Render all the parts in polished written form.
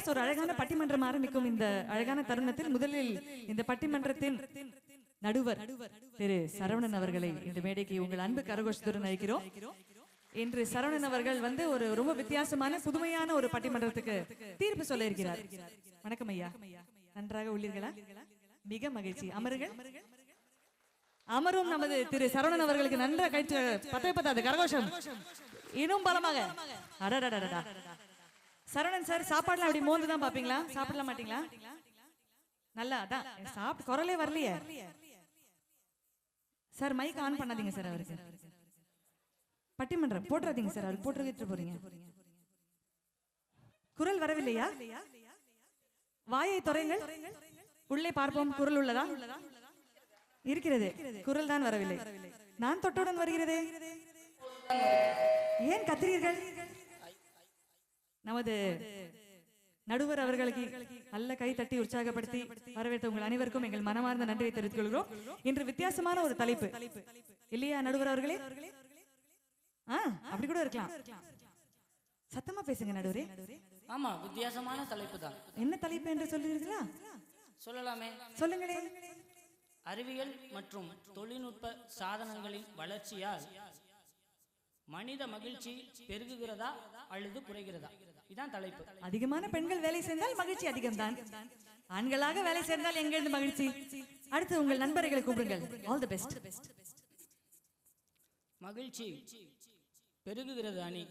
Chorus ஒரு அழகான பட்டிமன்றம் ஆரம்பிக்கும் இந்த அழகான தருணத்தில் முதலில் இந்த பட்டிமன்றத்தின் நடுவர் திரு சரவணன் அவர்களை இந்த மேடைக்கு உங்கள் அன்பு கரகோஷத்துடன் அழைக்கிறோம். இன்று சரவணன் அவர்கள் ஒரு ரொம்ப வித்தியாசமான புதுமையான ஒரு பட்டிமன்றத்துக்கு தீர்ப்பு சொல்ல இருக்கிறார். வணக்கம் ஐயா, நன்றாக உள்ளீர்களா? மிக மகிழ்ச்சி. அமருங்கள். அமரும் நமது திரு சரவணன் அவர்களுக்கு நன்றாக கழிச்சு பத்தாது கரகோஷம் இன்னும் பலமாக. அடடடடா. சரவணன் சார் சாப்பாடுலாம் அப்படி மோந்து தான் பாப்பீங்களா? சாப்பிடலாம் மாட்டீங்களா? நல்லா அதான் சாப்பிட்டு குரலே வரலையே சார். மைக் ஆன் பண்ணாதீங்க சார். அவருக்கு பட்டிமன்றம் போட்டுறாதீங்க சார். அவருக்கு போட்டு போறீங்க. குரல் வரவில்லையா? வாயை துறைங்கள், உள்ளே பார்ப்போம். குரல் உள்ளதா? இருக்கிறது. குரல் தான் வரவில்லை. நான் தொட்டவுடன் வருகிறதே. ஏன் கத்திரீர்கள்? நமது நடுவர் அவர்களுக்கு நல்ல கை தட்டி உற்சாகப்படுத்தி வரவேற்ற உங்கள் அனைவருக்கும் எங்கள் மனமார்ந்த நன்றியை தெரிவித்துக் கொள்கிறோம். இன்று வித்தியாசமான ஒரு தலைப்பு இல்லையா நடுவர் அவர்களே? அப்படி கூட இருக்கலாம். சத்தமா பேசுங்க நடுவரே. ஆமா, வித்தியாசமான தலைப்பு தான். என்ன தலைப்பு என்று சொல்லுவீர்களா? சொல்லலாமே, சொல்லுங்களே. அறிவியல் மற்றும் தொழில்நுட்ப சாதனங்களின் வளர்ச்சியால் மனித மகிழ்ச்சி பெருகுகிறதா அல்லது குறைகிறதா? இதான் தலைப்பு. அதிகமான பெண்கள் வேலை செய்தால் மகிழ்ச்சி அதிகம்தான். ஆண்களாக வேலை செய்தால் எங்கிருந்து மகிழ்ச்சி? அடுத்து உங்கள் நண்பர்களை கூப்பிடுங்கள். All the best. மகிழ்ச்சி பெருகுகிறது அணி.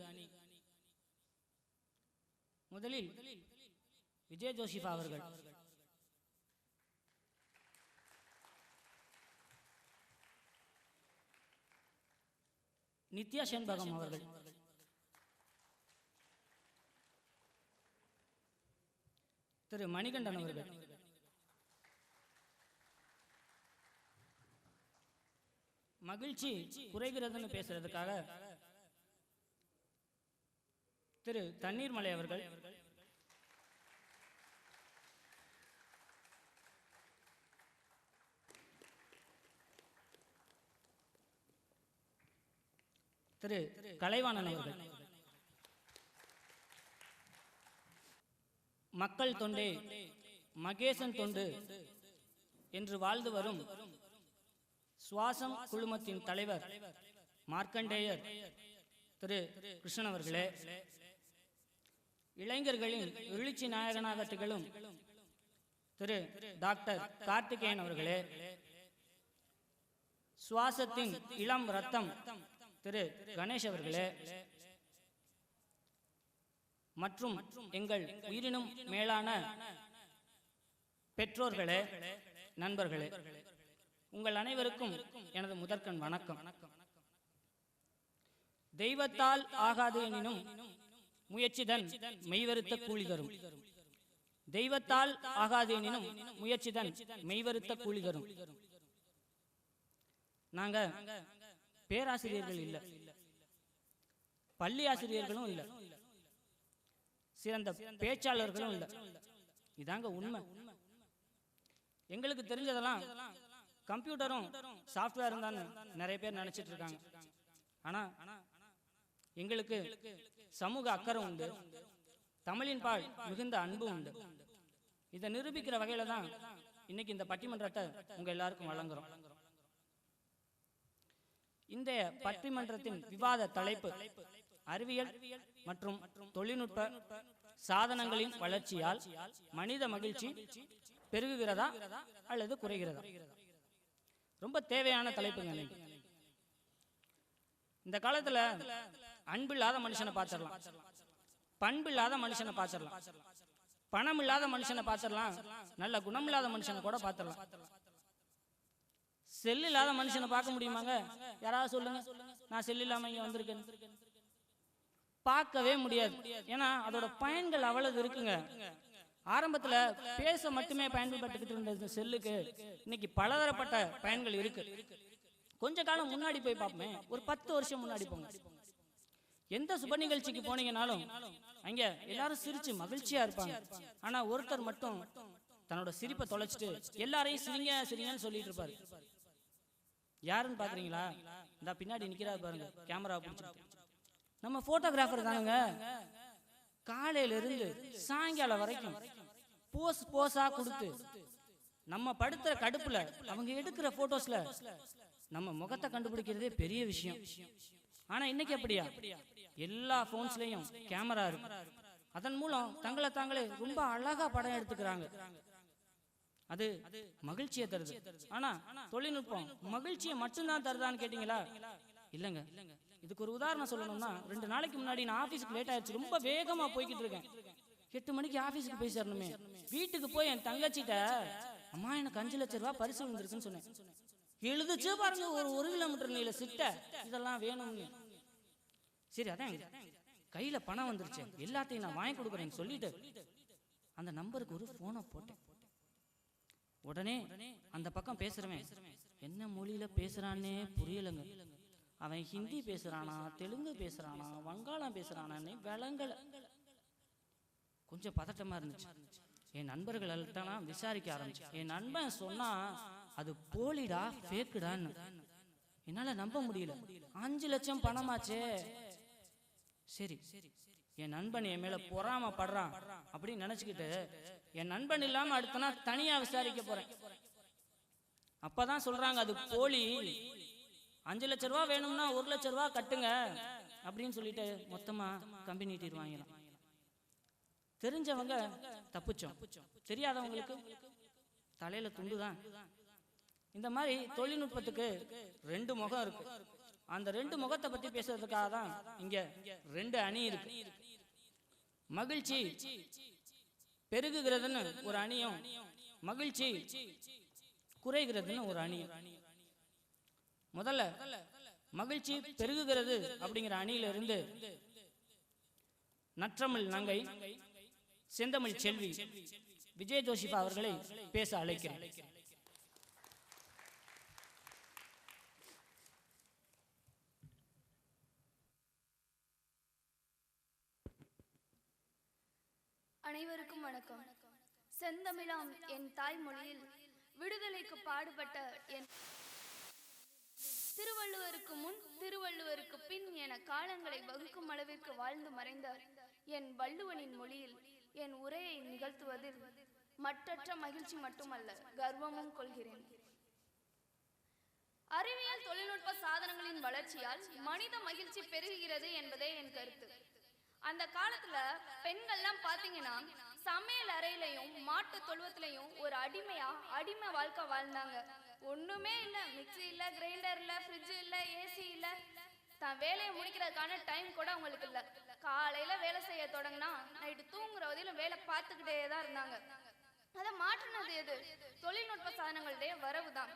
முதலில் விஜய் ஜோசிஃபா அவர்கள். நித்யா செண்பகம் அவர்கள். திரு மணிகண்டன் அவர்கள். மகிழ்ச்சி குறைகிறதுன்னு பேசுறதுக்காக திரு தண்ணீர்மலை அவர்கள். திரு கலைவாணன் அவர்கள். மக்கள் தொண்டே மகேசன் தொண்டு என்று வாழ்ந்து வரும் சுவாசம் குழுமத்தின் தலைவர் மார்க்கண்டேயர் திரு கிருஷ்ணன் அவர்களே, இளைஞர்களின் எழுச்சி நாயகனாக திகழும் திரு டாக்டர் கார்த்திகேயன் அவர்களே, சுவாசத்தின் இளம் ரத்தம் திரு கணேஷ் அவர்களே, மற்றும் எங்கள் உயிரினும் மேலான பெற்றோர்களே, நண்பர்களே, உங்கள் அனைவருக்கும் எனது முதற்கண் வணக்கம். தெய்வத்தால் ஆகாது எனினும் முயற்சிதன் மெய்வருத்த கூலி தரும். தெய்வத்தால் ஆகாது எனினும் முயற்சிதன் மெய்வருத்த கூலி தரும். நாங்க பேராசிரியர்கள் இல்ல, பள்ளி ஆசிரியர்களும் இல்ல, சிறந்த பேச்சாளர்களும் இல்ல. இதாங்க உண்மை. எங்களுக்கு தெரிஞ்சதெல்லாம் கம்ப்யூட்டரும் சாஃப்ட்வேரும் தான் நிறைய பேர் நினைச்சிட்டு இருக்காங்க. ஆனா எங்களுக்கு சமூக அக்கறை உண்டு, தமிழின் பால் மிகுந்த அன்பு உண்டு. இதை நிரூபிக்கிற வகையில தான் இன்னைக்கு இந்த பட்டிமன்றத்தை உங்க எல்லாருக்கும் வழங்குறோம். இந்த பட்டிமன்றத்தின் விவாத தலைப்பு அறிவியல் மற்றும் தொழில்நுட்ப சாதனங்களின் வளர்ச்சியால் மனித மகிழ்ச்சி பெருகுகிறதா அல்லது குறைகிறதா? ரொம்ப தேவையான தலைப்புங்க. இந்த காலத்துல அன்பில்லாத மனுஷனை பார்த்திடலாம், பண்பில்லாத மனுஷனை பார்த்திடலாம், பணம் இல்லாத மனுஷனை பார்த்திடலாம், நல்ல குணம் இல்லாத மனுஷனை கூட பார்த்திடலாம். செல் இல்லாத மனுஷனை பார்க்க முடியுமாங்க? யாராவது சொல்லுங்க. நான் செல் இல்லாம இங்க வந்திருக்கேன். பார்க்கவே முடியாது. ஏன்னா அதோட பயன்கள் அவ்வளவு இருக்குங்க. ஆரம்பத்துல பேச மட்டுமே பயன்படுத்திட்டு இருந்த செல்லுக்கு இன்னைக்கு பலதரப்பட்ட பயன்கள் இருக்கு. கொஞ்ச காலம் முன்னாடி போய் பார்ப்போமே, ஒரு 10 வருஷம் முன்னாடி போங்க, எந்த சுப நிகழ்ச்சிக்கு போனீங்கன்னாலும் அங்க எல்லாரும் சிரிச்சு மகிழ்ச்சியா இருப்பாங்க. ஆனா ஒருத்தர் மட்டும் தன்னோட சிரிப்பை தொலைச்சிட்டு எல்லாரையும் சிரிங்க சிரிங்கன்னு சொல்லிட்டு இருப்பாரு. யாருன்னு பாக்குறீங்களா? இந்த பின்னாடி நிக்கிறாரு பாருங்க, கேமரா பிடிச்சிட்டு. நம்ம போட்டோகிராஃபர் தானுங்க. காலையில இருந்து சாயங்காலம் வரைக்கும் போஸா கொடுத்து நம்ம படுத்துற கடுப்புல அவங்க எடுக்கிற போட்டோஸ்ல நம்ம முகத்தை கண்டுபிடிக்கிறதே பெரிய விஷயம். ஆனா இன்னைக்கு அப்படியா? எல்லா போன்ஸ்லயும் கேமரா இருக்கு. அதன் மூலம் தங்களை தாங்களே ரொம்ப அழகா படம் எடுத்துக்கிறாங்க. அது மகிழ்ச்சியை தருது. ஆனா தொழில்நுட்பம் மகிழ்ச்சியை மட்டும்தான் தருதான்னு கேட்டீங்களா? இல்லங்க. இதுக்கு ஒரு உதாரணம் சொல்லணும்னா, 2 நாளைக்கு முன்னாடி நான் ஆபீஸ்க்கு லேட் ஆயிடுச்சு. ரொம்ப வேகமா போய்கிட்டு இருக்கேன். 8 மணிக்கு ஆபீஸ்க்கு போய் சேரணுமே. வீட்டுக்கு போய் என் தங்கச்சிட்ட, அம்மா எனக்கு 5 லட்சம் ரூபாய் பரிசு விழுந்திருக்குன்னு சொன்னேன். எழுதுச்சு பாருங்க, ஒரு 1 கிலோமீட்டர் நீள சிட்ட. இதெல்லாம் வேணும்னு. சரி, அதான் கையில பணம் வந்துருச்சு, எல்லாத்தையும் நான் வாங்கி கொடுக்குறேன்னு சொல்லிட்டு அந்த நம்பருக்கு ஒரு போனை போட்டேன். உடனே அந்த பக்கம் பேசுறவன் என்ன மொழியில பேசுறானே புரியலங்க. அவன் ஹிந்தி பேசுறானா, தெலுங்கு பேசுறானா, வங்காளம் பேசுறானே விளங்கல. கொஞ்சம் பதட்டமா இருந்துச்சு. என் நண்பர்கள்ட்ட விசாரிக்க ஆரம்பிச்சு. என் நண்பன் சொன்னா அது போலிடா, ஃபேக்குடான்னு. என்னால நம்ப முடியல. 5 லட்சம் பணமாச்சே. சரி, என் நண்பன் என் மேல பொறாமப்படுறான் அப்படின்னு நினைச்சுக்கிட்டு என் நண்பன் இல்லாம அடுத்த நாள் தனியா விசாரிக்க போறேன். அப்பதான் சொல்றாங்க அது போலி. 5 லட்ச ரூபா வேணும்னா 1 லட்ச ரூபா கட்டுங்க அப்படின்னு சொல்லிட்டு மொத்தமா கம்பி நீட்டிடுவாங்க. தெரிஞ்சவங்க தப்பிச்சோம், தெரியாதவங்களுக்கு தலையில துண்டுதான். இந்த மாதிரி தொழில்நுட்பத்துக்கு 2 முகம் இருக்கு. அந்த 2 முகத்தை பத்தி பேசுறதுக்காக தான் இங்க 2 அணி இருக்கு. மகிழ்ச்சி பெருகுகிறதுன்னு ஒரு அணியும், மகிழ்ச்சி குறைகிறதுன்னு ஒரு அணியும். முதல்ல மகிழ்ச்சி பெருகுகிறது அப்படிங்கிற அணியில இருந்து நற்றமிழ் நங்கை செந்தமிழ் செல்வி விஜய் ஜோஷிபா அவர்களை பேச அழைக்கிறேன். அனைவருக்கும் வணக்கம். செந்தமிழாம் என் தாய்மொழியில் விடுதலைக்கு பாடுபட்ட என் திருவள்ளுவருக்கு முன் திருவள்ளுவருக்கு பின் என காலங்களை வகுக்கும் அளவிற்கு வாழ்ந்து மறைந்த என் வள்ளுவனின் மொழியில் என் உரையை நிகழ்த்துவதில் மற்றற்ற மகிழ்ச்சி மட்டுமல்ல, கர்வமும் கொள்கிறேன். அறிவியல் தொழில்நுட்ப சாதனங்களின் வளர்ச்சியால் மனித மகிழ்ச்சி பெருகுகிறது என்பதே என் கருத்து. அந்த காலத்துல பெண்கள்லாம் பாத்தீங்கன்னா சமையல் அறையிலையும் மாட்டு தொழுவத்திலையும் ஒரு அடிமை வாழ்க்கை வாழ்ந்தாங்க. ஒண்ணுமே இல்ல, மிக்சி இல்ல, கிரைண்டர் இல்ல, ஃப்ரிட்ஜ் இல்ல, ஏசி இல்ல. தான் வேலையை முடிக்கிறதுக்கான டைம் கூட அவங்களுக்கு இல்ல. காலையில வேலை செய்ய தொடங்கினா நைட்டு தூங்குற வரையிலும் வேலை பார்த்துக்கிட்டே தான் இருந்தாங்க. அதை மாற்றினது எது? தொழில்நுட்ப சாதனங்களுடைய வரவுதான்.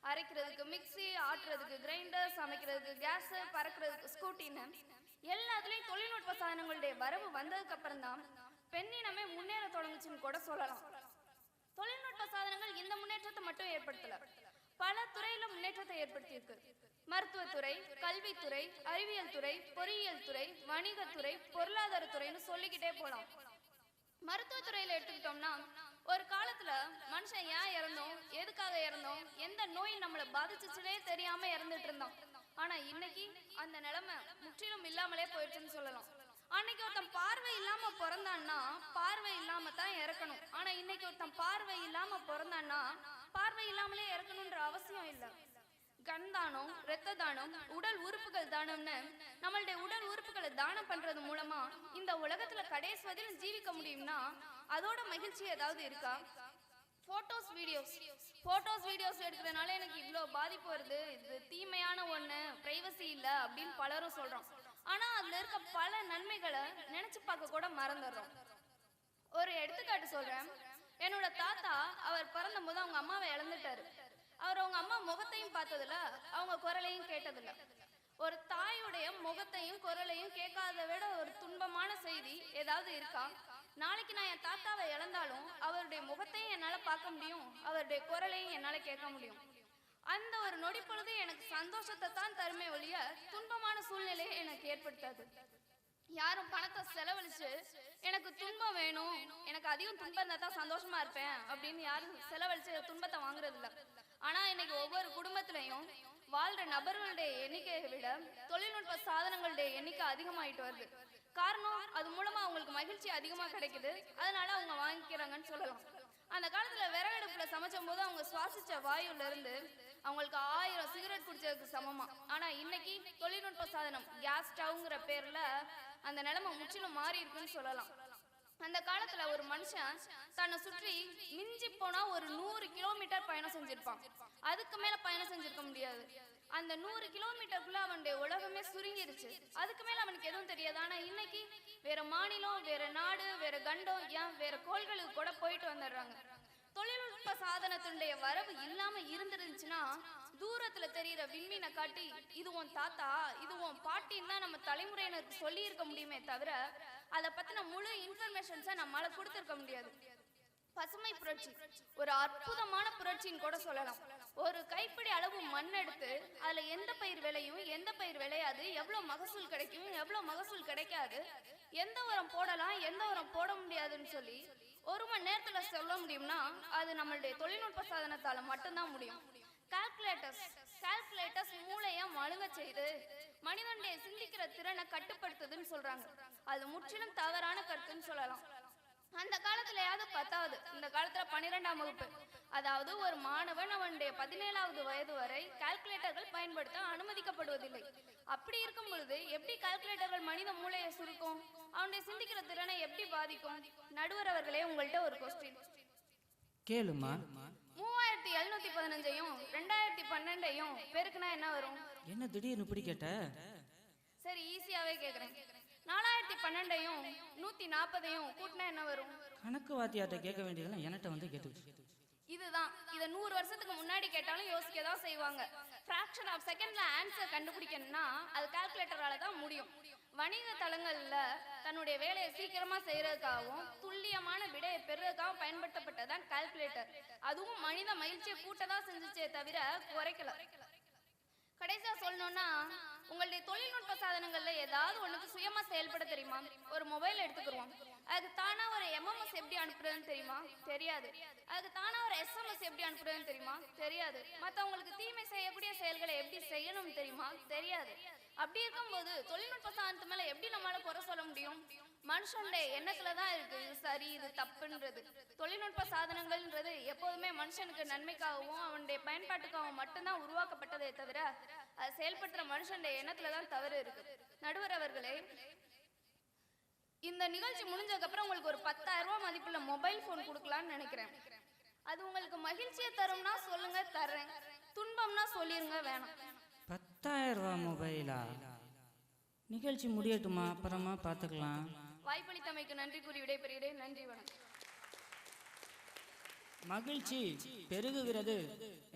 அரைக்கிறதுக்கு மிக்சி, ஆட்டுறதுக்கு கிரைண்டர், சமைக்கிறதுக்கு கேஸ், பறக்கிறதுக்கு ஸ்கூட்டின்னு எல்லாத்துலயும் தொழில்நுட்ப சாதனங்களுடைய வரவு வந்ததுக்கு அப்புறம் தான் பெண்ணினமே முன்னேற தொடங்குச்சுன்னு கூட சொல்லலாம். தொழில்நுட்ப சாதனங்கள் இந்த முன்னேற்றத்தை மட்டும் ஏற்படுத்தல, பல துறையில முன்னேற்றத்தை ஏற்படுத்தியிருக்கு. மருத்துவத்துறை, கல்வித்துறை, அறிவியல் துறை, பொறியியல் துறை, வணிகத்துறை, பொருளாதாரத்துறைன்னு சொல்லிக்கிட்டே போலாம். மருத்துவத்துறையில எடுத்துக்கிட்டோம்னா ஒரு காலத்துல மனுஷன் ஏன் இறந்தோம், எதுக்காக இறந்தோம், எந்த நோய் நம்மளை பாதிச்சுச்சுனே தெரியாம இறந்துட்டு இருந்தோம். ஆனா இன்னைக்கு அந்த நிலைமை முற்றிலும் இல்லாமலே போயிடுச்சுன்னு சொல்லலாம். அன்னைக்கு ஒருத்தன் பார்வை இல்லாம பிறந்தான்னா பார்வை இல்லாம தான் இறக்கணும். ஆனா இன்னைக்கு ஒருத்தன் பார்வை இல்லாம பிறந்தான்னா பார்வை இல்லாமலே இறக்கணும்ன்ற அவசியம் இல்லை. கண் தானம், இரத்த தானம், உடல் உறுப்புகள் தானம்னு நம்மளுடைய உடல் உறுப்புகளை தானம் பண்றது மூலமா இந்த உலகத்துல கடைசி வரையிலும் ஜீவிக்க முடியும்னா அதோட மகிழ்ச்சி ஏதாவது இருக்கா? போட்டோஸ் வீடியோஸ் எடுக்கிறதுனால எனக்கு இவ்வளோ பாதிப்பு வருது, இது தீமையான ஒண்ணு, பிரைவசி இல்லை அப்படின்னு பலரும் சொல்றோம். ஆனா அதுல இருக்க பல நன்மைகளை நினைச்சு பார்க்க கூட மறந்துடுறோம். ஒரு எடுத்துக்காட்டு சொல்றேன். என்னோட தாத்தா அவர் பிறந்த போது அவங்க அம்மாவை இழந்துட்டாரு. அவர் அவங்க அம்மா முகத்தையும் பார்த்ததில்ல, அவங்க குரலையும் கேட்டதில்ல. ஒரு தாயுடைய முகத்தையும் குரலையும் கேட்காத விட ஒரு துன்பமான செய்தி ஏதாவது இருக்கா? நாளைக்கு நான் என் தாத்தாவை இழந்தாலும் அவருடைய முகத்தையும் என்னால பார்க்க முடியும், அவருடைய குரலையும் என்னால கேட்க முடியும். அந்த ஒரு நொடி பொழுது எனக்கு சந்தோஷத்தை தான் தருமே ஒழிய துன்பமான சூழ்நிலையை எனக்கு ஏற்படுத்தாது. யாரும் பணத்தை செலவழிச்சு எனக்கு துன்பம் வேணும், எனக்கு அதிகம் துன்பம் இருந்தா தான் சந்தோஷமா இருப்பேன் அப்படின்னு யாரும் செலவழிச்சு துன்பத்தை வாங்குறது இல்லை. ஆனா இன்னைக்கு ஒவ்வொரு குடும்பத்திலையும் வாழ்ற நபர்களுடைய எண்ணிக்கையை விட தொழில்நுட்ப சாதனங்களுடைய எண்ணிக்கை அதிகமாயிட்டு வருது. காரணம் அது மூலமா அவங்களுக்கு மகிழ்ச்சி அதிகமா கிடைக்குது, அதனால அவங்க வாங்கிக்கிறாங்கன்னு சொல்லலாம். அந்த காலத்துல விறகடுப்புல சமைச்சும் போது அவங்க சுவாசிச்ச வாயுல இருந்து அவங்களுக்கு 1000 சிகரெட் குடிச்சதுக்கு சமமா. ஆனா இன்னைக்கு தொழில்நுட்ப சாதனம் கேஸ் ஸ்டவ்ங்கிற பேர்ல அந்த நிலைமை முற்றிலும் மாறி இருக்குன்னு சொல்லலாம். அந்த காலத்துல ஒரு மனுஷன் தன்னை சுற்றி மிஞ்சி போனா ஒரு 100 கிலோமீட்டர் பயணம் செஞ்சிருப்பான். அதுக்கு மேல பயணம் செஞ்சிருக்க முடியாது. அந்த 100 கிலோமீட்டருக்குள்ள அவனுடைய உலகமே சுருங்கிருச்சு. அதுக்கு மேல அவனுக்கு எதுவும் தெரியாது. ஆனா இன்னைக்கு வேற மாநிலம், வேற நாடு, வேற கண்டம், ஏன் வேற கோள்களுக்கு கூட போயிட்டு வந்துடுறாங்க. தொழில்நுட்ப சாதனத்தினுடைய வரவு இல்லாம இருந்துருந்துச்சுன்னா தூரத்துல தெரியிற விண்மீனை காட்டி இது உன் தாத்தா, இது உன் பாட்டின்னு தான் நம்ம தலைமுறையினருக்கு சொல்லி இருக்க முடியுமே தவிர அதை பத்தின முழு இன்ஃபர்மேஷன்ஸை நம்மளால கொடுத்திருக்க முடியாது. பசுமை புரட்சி ஒரு அற்புதமான புரட்சின்னு கூட சொல்லலாம். ஒரு கைப்பிடி அளவு மண் எடுத்து அதுல எந்த பயிர் விளையும், எந்த பயிர் விளையாது, எவ்வளவு மகசூல் கிடைக்கும், எவ்வளவு மகசூல் கிடைக்காது, எந்த உரம் போடலாம், எந்த உரம் போட முடியாதுன்னு சொல்லி 1 மணி நேரத்துல சொல்ல முடியும்னா அது நம்மளுடைய தொழில்நுட்ப சாதனத்தால மட்டும்தான் முடியும். கால்குலேட்டர்ஸ் மூளைய மழுங்க செய்து மனிதனுடைய சிந்திக்கிற திறனை கட்டுப்படுத்துதுன்னு சொல்றாங்க. அது முற்றிலும் தவறான கருத்துன்னு சொல்லலாம். அந்த காலத்துலயாவது 10வது, இந்த காலத்துல 12ஆம் வகுப்பு, அதாவது ஒரு மாணவன் அவனுடைய 17வது வயது வரை கால்குலேட்டர்கள் பயன்படுத்த அனுமதிக்கப்படுவதில்லை. அப்படி இருக்கும் பொழுது எப்படி கால்குலேட்டர்கள் மனித மூளையை சுருக்கும், அவனுடைய சிந்திக்கிற திறனை எப்படி பாதிக்கும்? நடுவர் அவர்களே, உங்கள்கிட்ட ஒரு கொஸ்டின் கேளுமா. 3715ஐயும் 2012ஐயும் பெருக்குனா என்ன வரும்? என்ன திடீர்னு இப்படி கேட்ட? சரி, ஈஸியாவே கேக்குறேன். 4012ஐயும் 140ஐயும் கூட்டினா என்ன வரும்? கணக்கு வாத்தியார்ட்ட கேட்க வேண்டியதெல்லாம் என்கிட்ட வந்து கேட்டு. இதுதான். இதை 100 வருஷத்துக்கு முன்னாடி கேட்டாலும் யோசிக்க தான் செய்வாங்க. ஃபிராக்ஷன் ஆஃப் செகண்ட்ல ஆன்சர் கண்டுபிடிக்கணும்னா அது கால்குலேட்டரால தான் முடியும். வணிக தளங்கள்ல தன்னுடைய வேலையை சீக்கிரமா செய்யறதுக்காகவும் துல்லியமான விடையை பெறுறதுக்காகவும் பயன்படுத்தப்பட்டதான் கால்குலேட்டர். அதுவும் மனித மகிழ்ச்சியை கூட்டதான் செஞ்சுச்சே தவிர குறைக்கல. கடைசியா சொல்லணும்னா, உங்களுடைய தொழில்நுட்ப சாதனங்கள்ல ஏதாவது ஒண்ணுக்கு சுயமா செயல்பட தெரியுமா? ஒரு மொபைல் எடுத்துக்கிறோம், அதுக்கு தானா ஒரு MMS எப்படி அனுப்புறதுன்னு தெரியுமா? தெரியாது. அதுக்கு தானா ஒரு SMS எப்படி அனுப்புறதுன்னு தெரியுமா? தெரியாது. மற்றவங்களுக்கு தீமை செய்யக்கூடிய செயல்களை எப்படி செய்யணும்னு தெரியுமா? தெரியாது. அப்படி இருக்கும்போது தொழில்நுட்ப சாதனத்து மேல எப்படி நம்மளால குறை சொல்ல முடியும்? மனுஷனுடைய எண்ணத்துலதான் இருக்கு இது சரி இது தப்புன்றது. தொழில்நுட்ப சாதனங்கள்ன்றது எப்போதுமே மனுஷனுக்கு நன்மைக்காகவும் அவனுடைய பயன்பாட்டுக்காகவும் மட்டும்தான் உருவாக்கப்பட்டதே தவிர அதை செயல்படுத்துற மனுஷனுடைய எண்ணத்துலதான் தவறு இருக்கு. நடுவர் அவர்களே, இந்த நிகழ்ச்சி முடிஞ்சதுக்கு அப்புறம் உங்களுக்கு ஒரு 10,000 ரூபாய் மதிப்புள்ள மொபைல் போன் கொடுக்கலாம்னு நினைக்கிறேன். அது உங்களுக்கு மகிழ்ச்சியை தரும்னா சொல்லுங்க, தர்றேன். துன்பம்னா சொல்லிருங்க, வேணாம். 10,000 ரூபாய் மொபைலா? நிகழ்ச்சி முடியட்டுமா, அப்புறமா பார்த்துக்கலாம். வாய்ப்பளித்தமைக்கு நன்றி கூறி விடைபெறுகிறேன். நன்றி, வணக்கம். மகிழ்ச்சி பெருகுகிறது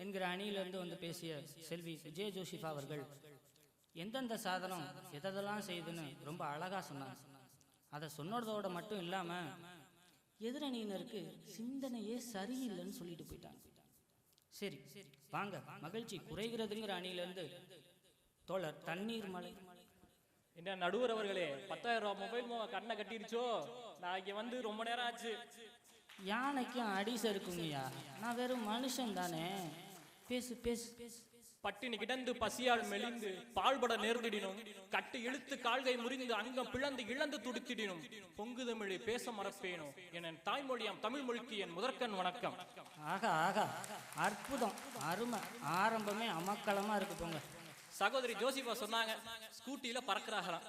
என்கிற அணியிலிருந்து வந்து பேசிய செல்வி விஜய ஜோஷிஃபா அவர்கள் எந்தெந்த சாதனம் எதெல்லாம் செய்யுதுன்னு ரொம்ப அழகா சொன்னாங்க. அதை சொன்னதோட மட்டும் இல்லாம எதிரணியினருக்கு சிந்தனையே சரியில்லைன்னு சொல்லிட்டு போயிட்டாங்க. சரி வாங்க, மகிழ்ச்சி குறைகிறதுங்கிற அணியிலிருந்து தோழர் தண்ணீர் மலை. என்ன நடுவர் அவர்களே, 10,000 ரூபாய் மொபைல் கண்ணை கட்டிருச்சோ? நான் இங்க வந்து ரொம்ப நேரம் ஆச்சு. யானைக்கும் அடி சறுக்குங்கய்யா, நான் வெறும் மனுஷன் தானே. பேசு பேசு. பட்டினி கிடந்து பசியால் மெலிந்து பால்பட நேர்ந்திடினும், கட்டு இழுத்து கால்கை முறிந்து அங்கம் பிளந்து இழந்து துடித்திடினும், பொங்கு தமிழை பேச மறப்பேனோ என் தாய்மொழியாம் தமிழ் மொழிக்கு என் முதற்கண் வணக்கம். ஆகா ஆகா, அற்புதம், அருமை. ஆரம்பமே அமக்களமா இருக்கு. போங்க. சகோதரி ஜோசிபா சொன்னாங்க ஸ்கூட்டியில பறக்குறாங்களாம்.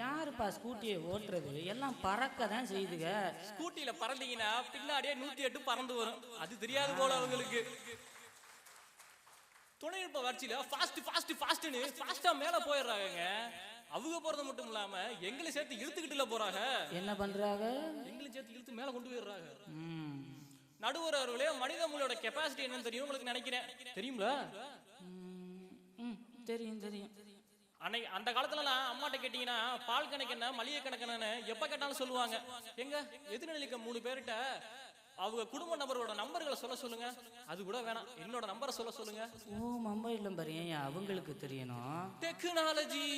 யாருப்பா ஸ்கூட்டியை ஓட்டுறது? எல்லாம் பறக்க தான் செய்துங்க. ஸ்கூட்டியில பறந்தீங்கன்னா பின்னாடியே 108 பறந்து வரும். அது தெரியாது போல அவங்களுக்கு. தொழில்நுட்ப வளர்ச்சியில ஃபாஸ்டா மேல போயிடுறாங்க. அவங்க போறது மட்டும் இல்லாம எங்களை சேர்த்து இழுத்துக்கிட்டுல போறாங்க. என்ன பண்றாங்க? எங்களை சேர்த்து இழுத்து மேல கொண்டு போயிடுறாங்க. நடுவர் அவர்களே, மனித மூளையோட கெப்பாசிட்டி என்னன்னு தெரியும் உங்களுக்கு நினைக்கிறேன். தெரியுங்களா? தெரியும் தெரியும். அந்த காலத்துல நான் அம்மாட்ட கேட்டீங்கன்னா பால் கணக்கு என்ன மளிகை கணக்கு என்னன்னு எப்ப கேட்டாலும் சொல்லுவாங்க. எங்க எதிர்நிலைக்க 3 பேர்கிட்ட அவங்க குடும்ப நபரோட நம்பர்களை சொல்ல சொல்லுங்க. அது கூட வேணாம், என்னோட நம்பரை சொல்ல சொல்லுங்க. ஓ, மொபைல் நம்பர் ஏன் அவங்களுக்கு தெரியணும்? டெக்னாலஜி.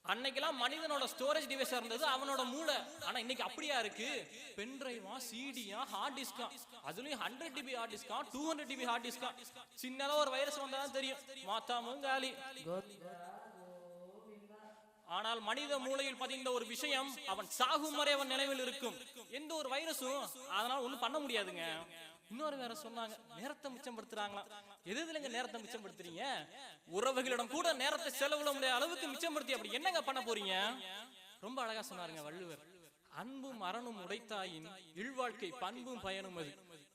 அன்னைக்கெல்லாம் மனிதனோட ஸ்டோரேஜ் டிவைஸா இருந்தது அவனோட மூளை. ஆனா இன்னைக்கு அப்படியா இருக்கு? பென்ட்ரைவா, சிடியா, ஹார்ட் டிஸ்கா, அதுலயும் 100 GB ஹார்ட் டிஸ்கா, 200 GB ஹார்ட் டிஸ்கா. சின்னதா ஒரு வைரஸ் வந்தாதான் தெரியும், மாத்தாமும் காலி. ஆனால் மனித மூளையில் பதிந்த ஒரு விஷயம் அவன் சாகும் வரை அவன் நினைவில் இருக்கும். எந்த ஒரு வைரஸும் அதனால ஒண்ணும் பண்ண முடியாதுங்க. இன்னொரு வேற சொன்னாங்க, நேரத்தை மிச்சப்படுத்துறாங்களாம். எதுலங்க நேரத்தை மிச்சப்படுத்துறீங்க? உறவுகளிடம் கூட நேரத்தை செலவிட முடியாத அளவுக்கு மிச்சப்படுத்தி அப்படி என்னங்க பண்ண போறீங்க? ரொம்ப அழகா சொன்னாருங்க வள்ளுவர். அன்பும் அரணும் உடைத்தாயின் இல்வாழ்க்கை பண்பும் பயனும் அது.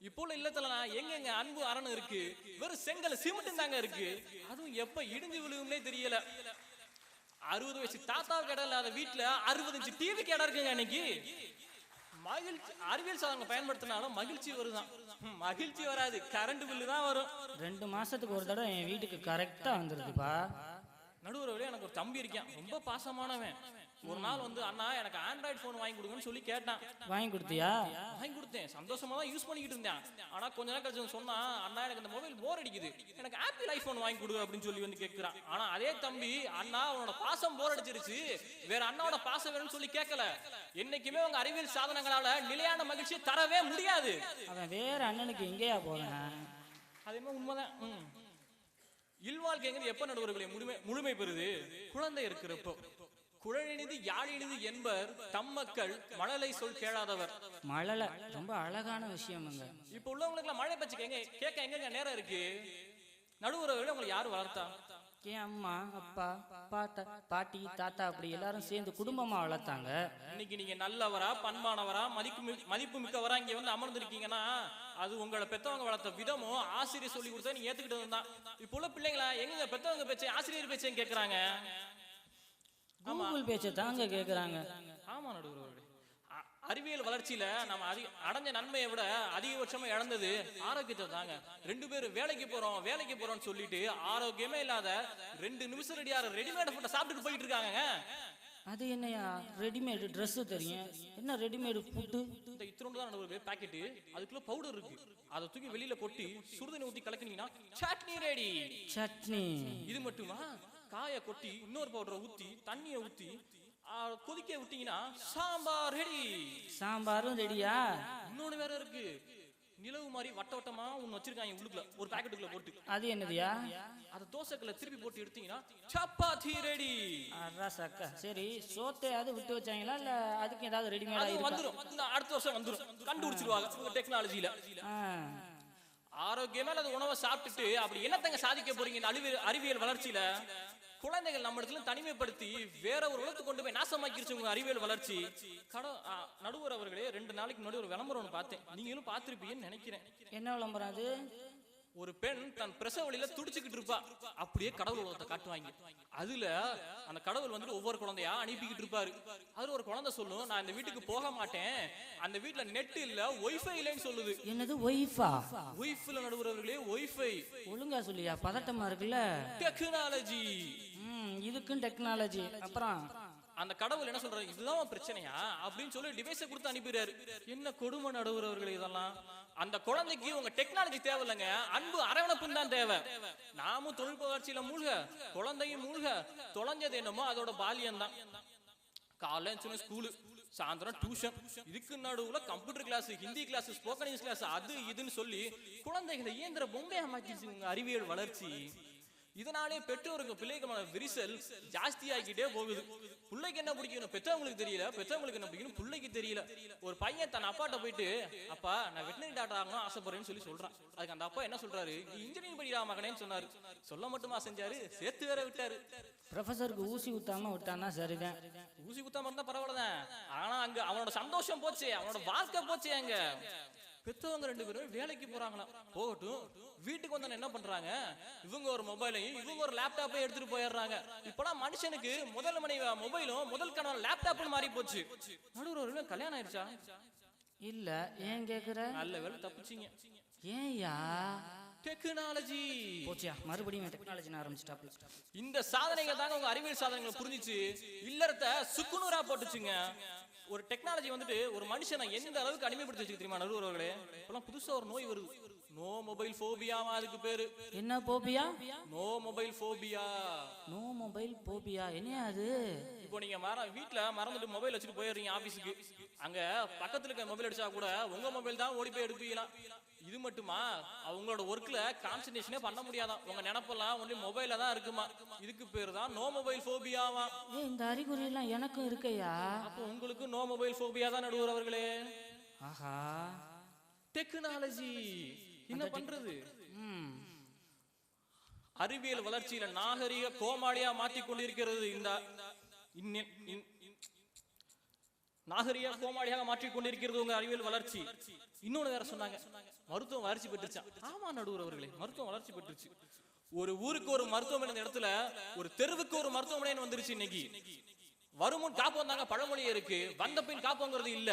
இப்போ இல்லத்துல எங்க அன்பு அரணும் இருக்கு? வெறும் செங்கல் சிமெண்ட் தாங்க இருக்கு. அதுவும் எப்ப இடிஞ்சு விழுகும்னே தெரியல. 60 வயசு தாத்தா கடை இல்லாத வீட்டுல 65 டிவி கடை இருக்குங்க. இன்னைக்கு மகிழ்ச்சி அறிவியல் சாதனங்களை பயன்படுத்தினாலும் மகிழ்ச்சி வருதான். மகிழ்ச்சி வராது, கரண்ட் பில்லு தான் வரும். 2 மாசத்துக்கு ஒரு தடவை என் வீட்டுக்கு கரெக்டா வந்துருதுப்பா. நடுவரவுல எனக்கு ஒரு தம்பி இருக்கேன், ரொம்ப பாசமானவன். ஒரு நாள் வந்து அண்ணா எனக்கு ஆண்ட்ராய்டு போன் வாங்கி கொடுங்கன்னு சொல்லி கேட்டான். வாங்கி கொடுத்தியா? வாங்கி கொடுத்தேன், சந்தோஷமா தான் யூஸ் பண்ணிக்கிட்டு இருந்தேன். ஆனா கொஞ்ச நேரம் கழிச்சு சொன்னா, அண்ணா எனக்கு இந்த மொபைல் போர் அடிக்குது, எனக்கு ஆப்பிள் ஐபோன் வாங்கி கொடு அப்படின்னு சொல்லி வந்து கேட்கிறான். ஆனா அதே தம்பி, அண்ணா உன்னோட பாசம் போர் அடிச்சிருச்சு, வேற அண்ணாவோட பாசம் வேணும்னு சொல்லி கேட்கல. என்னைக்குமே உங்க அறிவியல் சாதனங்களால நிலையான மகிழ்ச்சியை தரவே முடியாது. அவன் வேற அண்ணனுக்கு எங்கேயா போறான்? அதே மாதிரி உண்மைதான். இல்வாழ்க்கைங்கிறது எப்ப நடுவர்களை முழுமை பெறுது? குழந்தை இருக்கிறப்போ. குழலினிது யாழினிது என்பர் தம் மக்கள் மழலை சொல் கேளாதவர். மழலை ரொம்ப அழகான விஷயம்ங்க. இப்ப உள்ளவங்களுக்கு எல்லாம் மழை பச்சு கேட்க எங்க நேரம் இருக்கு? நடுவுறவர்கள் உங்களை யாரு வளர்த்தா? என் அம்மா, அப்பா, பாட்டி, தாத்தா அப்படி எல்லாரும் சேர்ந்து குடும்பமா வளர்த்தாங்க. இன்னைக்கு நீங்க நல்லவரா, பண்பானவரா, மதிப்பு மிக்கவரா இங்க வந்து அமர்ந்திருக்கீங்கன்னா அது உங்களை பெத்தவங்க வளர்த்த விதமும் ஆசிரியர் சொல்லி கொடுத்தா நீங்க ஏத்துக்கிட்டு தான். இப்ப உள்ள பிள்ளைங்களா எங்க பெத்தவங்க பேச்சை ஆசிரியர் பேச்சையும் கேட்கறாங்க, கூகுள் பேச்சை தாங்க கேக்குறாங்க. ஆமா நடுவர்களே, அறிவியல் வளர்ச்சியில நம்ம அடைஞ்ச நன்மையை விட அதிகபட்சமா இழந்தது ஆரோக்கியத்தை தாங்க. 2 பேரும் வேலைக்கு போறோம்னு சொல்லிட்டு ஆரோக்கியமே இல்லாத 2 நிமிஷம் ரெடிமேட் ஃபுட்டை சாப்பிட்டுட்டு போயிட்டு இருக்காங்க. அது என்னையா ரெடிமேடு ட்ரெஸ் தெரியும், என்ன ரெடிமேடு ஃபுட்டு? இந்த இத்தனோடு தான் ஒரு பாக்கெட்டு, அதுக்குள்ள பவுடர் இருக்கு. அதை தூக்கி வெளியில கொட்டி சுடுதண்ணி ஊத்தி கலக்கினீங்கன்னா சட்னி ரெடி. சட்னி இது மட்டுமா? காய கொட்டி இன்னொரு பவுடரை ஊத்தி தண்ணியை ஊத்தி கொதிக்க விட்டீங்கன்னா சாம்பார் ரெடி. சாம்பாரும் ரெடியா? இன்னொன்னு வேற இருக்கு, நிலவு மாதிரி வட்டமா ஒண்ணு வச்சிருக்காங்க உள்ளுக்குள்ள, ஒரு பாக்கெட்டுக்குள்ள போட்டு. அது என்னதுயா? அதை தோசைக்குள்ள திருப்பி போட்டு எடுத்தீங்கன்னா சப்பாத்தி ரெடி. சக்கா சரி, சோத்தையாவது விட்டு வச்சாங்களா இல்ல அதுக்கு ஏதாவது ரெடிமேடா இருக்கு? வந்துரும், அடுத்த வருஷம் வந்துரும், கண்டுபிடிச்சிருவாங்க டெக்னாலஜில. ஆரோக்கியமா அது உணவை சாப்பிட்டுட்டு அப்படி என்னத்தங்க சாதிக்க போறீங்க அறிவியல் வளர்ச்சியில? குழந்தைகள் நம்ம இடத்துல தனிமைப்படுத்தி வேற ஒரு உலகத்துக்கு கொண்டு போய் நாசமாக்கிருச்சு உங்க அறிவியல் வளர்ச்சி. நடுவர் அவர்களே, 2 நாளைக்கு முன்னாடி ஒரு விளம்பரம் பார்த்தேன், நீங்களும் பார்த்திருப்பீங்கன்னு நினைக்கிறேன். என்ன விளம்பரம் அது? ஒரு பெண் தன் பிரசவ வழியில துடிச்சுக்கிட்டு இருப்பா, அப்படியே கடவுள் உலகத்தை காட்டுவாங்க. அதுல அந்த கடவுள் வந்துட்டு ஒவ்வொரு குழந்தையா அனுப்பிக்கிட்டு இருப்பாரு. அதுல ஒரு குழந்தை சொல்லும், நான் இந்த வீட்டுக்கு போக மாட்டேன், அந்த வீட்டுல நெட் இல்ல, ஒய்ஃபை இல்லைன்னு சொல்லுது. என்னது ஒய்ஃபா? ஒய்ஃப்ல நடுவர்களே, ஒய்ஃபை. ஒழுங்கா சொல்லியா, பதட்டமா இருக்குல்ல. டெக்னாலஜி, இதுக்கும் டெக்னாலஜி. அப்புறம் அந்த கடவுள் என்ன சொல்றாரு, இதுதான் பிரச்சனையா அப்படின்னு சொல்லி டிவைஸை கொடுத்து அனுப்பிடுறாரு. என்ன கொடுமை நடுவர்களே இதெல்லாம். அந்த குழந்தைக்கு உங்க டெக்னாலஜி தேவையில்லைங்க, அன்பு அரவணைப்பு தான் தேவை. நாமும் தொழில்நுட்ப வளர்ச்சியில மூழ்க, குழந்தையும் மூழ்க, தொலைஞ்சது என்னமோ அதோட பாலியம் தான். காலையில ஸ்கூலு, சாயந்தரம் டியூஷன், இதுக்கு நடுவுல computer class, Hindi class, spoken English class, அது இதுன்னு சொல்லி குழந்தைகளை இயந்திர பொம்மையா மாத்திடுச்சு உங்க அறிவியல் வளர்ச்சி. இதனாலே பெற்றோருக்கு பிள்ளைகளோட விரிசல் ஜாஸ்தி ஆகிட்டே போகுது. பிள்ளைக்கு என்ன பிடிக்கணும் பெற்றவங்களுக்கு தெரியல, பெற்றவங்களுக்கு என்ன பிடிக்கணும் பிள்ளைக்கு தெரியல. ஒரு பையன் தன் அப்பாட்ட போயிட்டு, அப்பா நான் வெட்டினரி டாக்டர் ஆகணும் ஆசைப்படுறேன்னு சொல்லி சொல்றான். அதுக்கு அந்த அப்பா என்ன சொல்றாரு, இன்ஜினியரிங் படிக்கிறா மகனேன்னு சொன்னாரு. சொல்ல மட்டுமா செஞ்சாரு, சேர்த்து வேற விட்டாரு. ப்ரொஃபஸருக்கு ஊசி ஊத்தாம விட்டானா சரிதான். ஊசி குத்தாம இருந்தா பரவாயில்லதான், ஆனா அங்க அவனோட சந்தோஷம் போச்சு, அவனோட வாழ்க்கை போச்சு. அங்க பெத்தவங்க 2 பேரும் வேலைக்கு போறாங்களா, போகட்டும். வீட்டுக்கு வந்து என்ன பண்றாங்க, இவங்க ஒரு மொபைலையும் இவங்க ஒரு லேப்டாப்பையும் எடுத்துட்டு போயிடுறாங்க. இப்பெல்லாம் மனுஷனுக்கு முதல் மனைவி மொபைலும் முதல் கணவன் லேப்டாப்னு மாறி போச்சு. நடுவர் கல்யாணம் ஆயிடுச்சா? இல்ல. ஏன் கேக்குற? நல்ல வேலை தப்பிச்சிங்க. ஏன்யா? டெக்னாலஜி போச்சியா, மறுபடியும் டெக்னாலஜி ஆரம்பிச்சிட்டாப்ல. இந்த சாதனைகள் தாங்க உங்க அறிவியல் சாதனைகளை புரிஞ்சிச்சு இல்லறத சுக்குநூறா போட்டுச்சுங்க. ஒரு டெக்னாலஜி வந்துட்டு ஒரு மனுஷனை எந்த அளவுக்கு அடிமைப்படுத்தி தெரியுமா நடுவர்களே? இப்பெல்லாம் புதுசா ஒரு நோய் வருது, நோ மொபைல் போபியாவா. அதுக்கு பேரு என்ன phobia? No mobile phobia. No mobile phobia என்ன அது? இப்போ நீங்க வீட்டுல மறந்துட்டு மொபைல் வச்சுட்டு போயிடுறீங்க ஆபீஸுக்கு. அங்க பக்கத்துல இருக்க மொபைல் அடிச்சா கூட உங்க மொபைல் தான் ஓடி போய் எடுப்பீங்களா? இது மட்டுமா, அவங்களோட ஒர்க்ல கான்சென்ட்ரேஷனே பண்ண முடியாதான். உங்க நினைப்பெல்லாம் ஒன்லி மொபைல்ல தான் இருக்குமா. இதுக்கு பேரு தான் நோ மொபைல் போபியாவா. இந்த அறிகுறி எல்லாம் எனக்கும் இருக்கையா? அப்போ உங்களுக்கு நோ மொபைல் போபியா தான் நடுவர் அவர்களே. ஆஹா, டெக்னாலஜி என்ன பண்றது? அறிவியல் வளர்ச்சியில நாகரிக கோமாளியா மாத்தி கொண்டிருக்கிறது. இந்த நாகரிக கோமாளியாக மாற்றிக் கொண்டிருக்கிறது உங்க அறிவியல் வளர்ச்சி. இன்னொன்னு வேற சொன்னாங்க, மருத்துவம் வளர்ச்சி பெற்றுச்சா. ஆமா நடுவர் அவர்களே, மருத்துவம் வளர்ச்சி பெற்றுச்சு. ஒரு ஊருக்கு ஒரு மருத்துவமனை இடத்துல ஒரு தெருவுக்கு ஒரு மருத்துவமனை வந்துருச்சு. இன்னைக்கு வருமுன் காப்போம் தாங்க பழமொழியே இருக்கு, வந்த பின் காப்போங்கிறது இல்ல.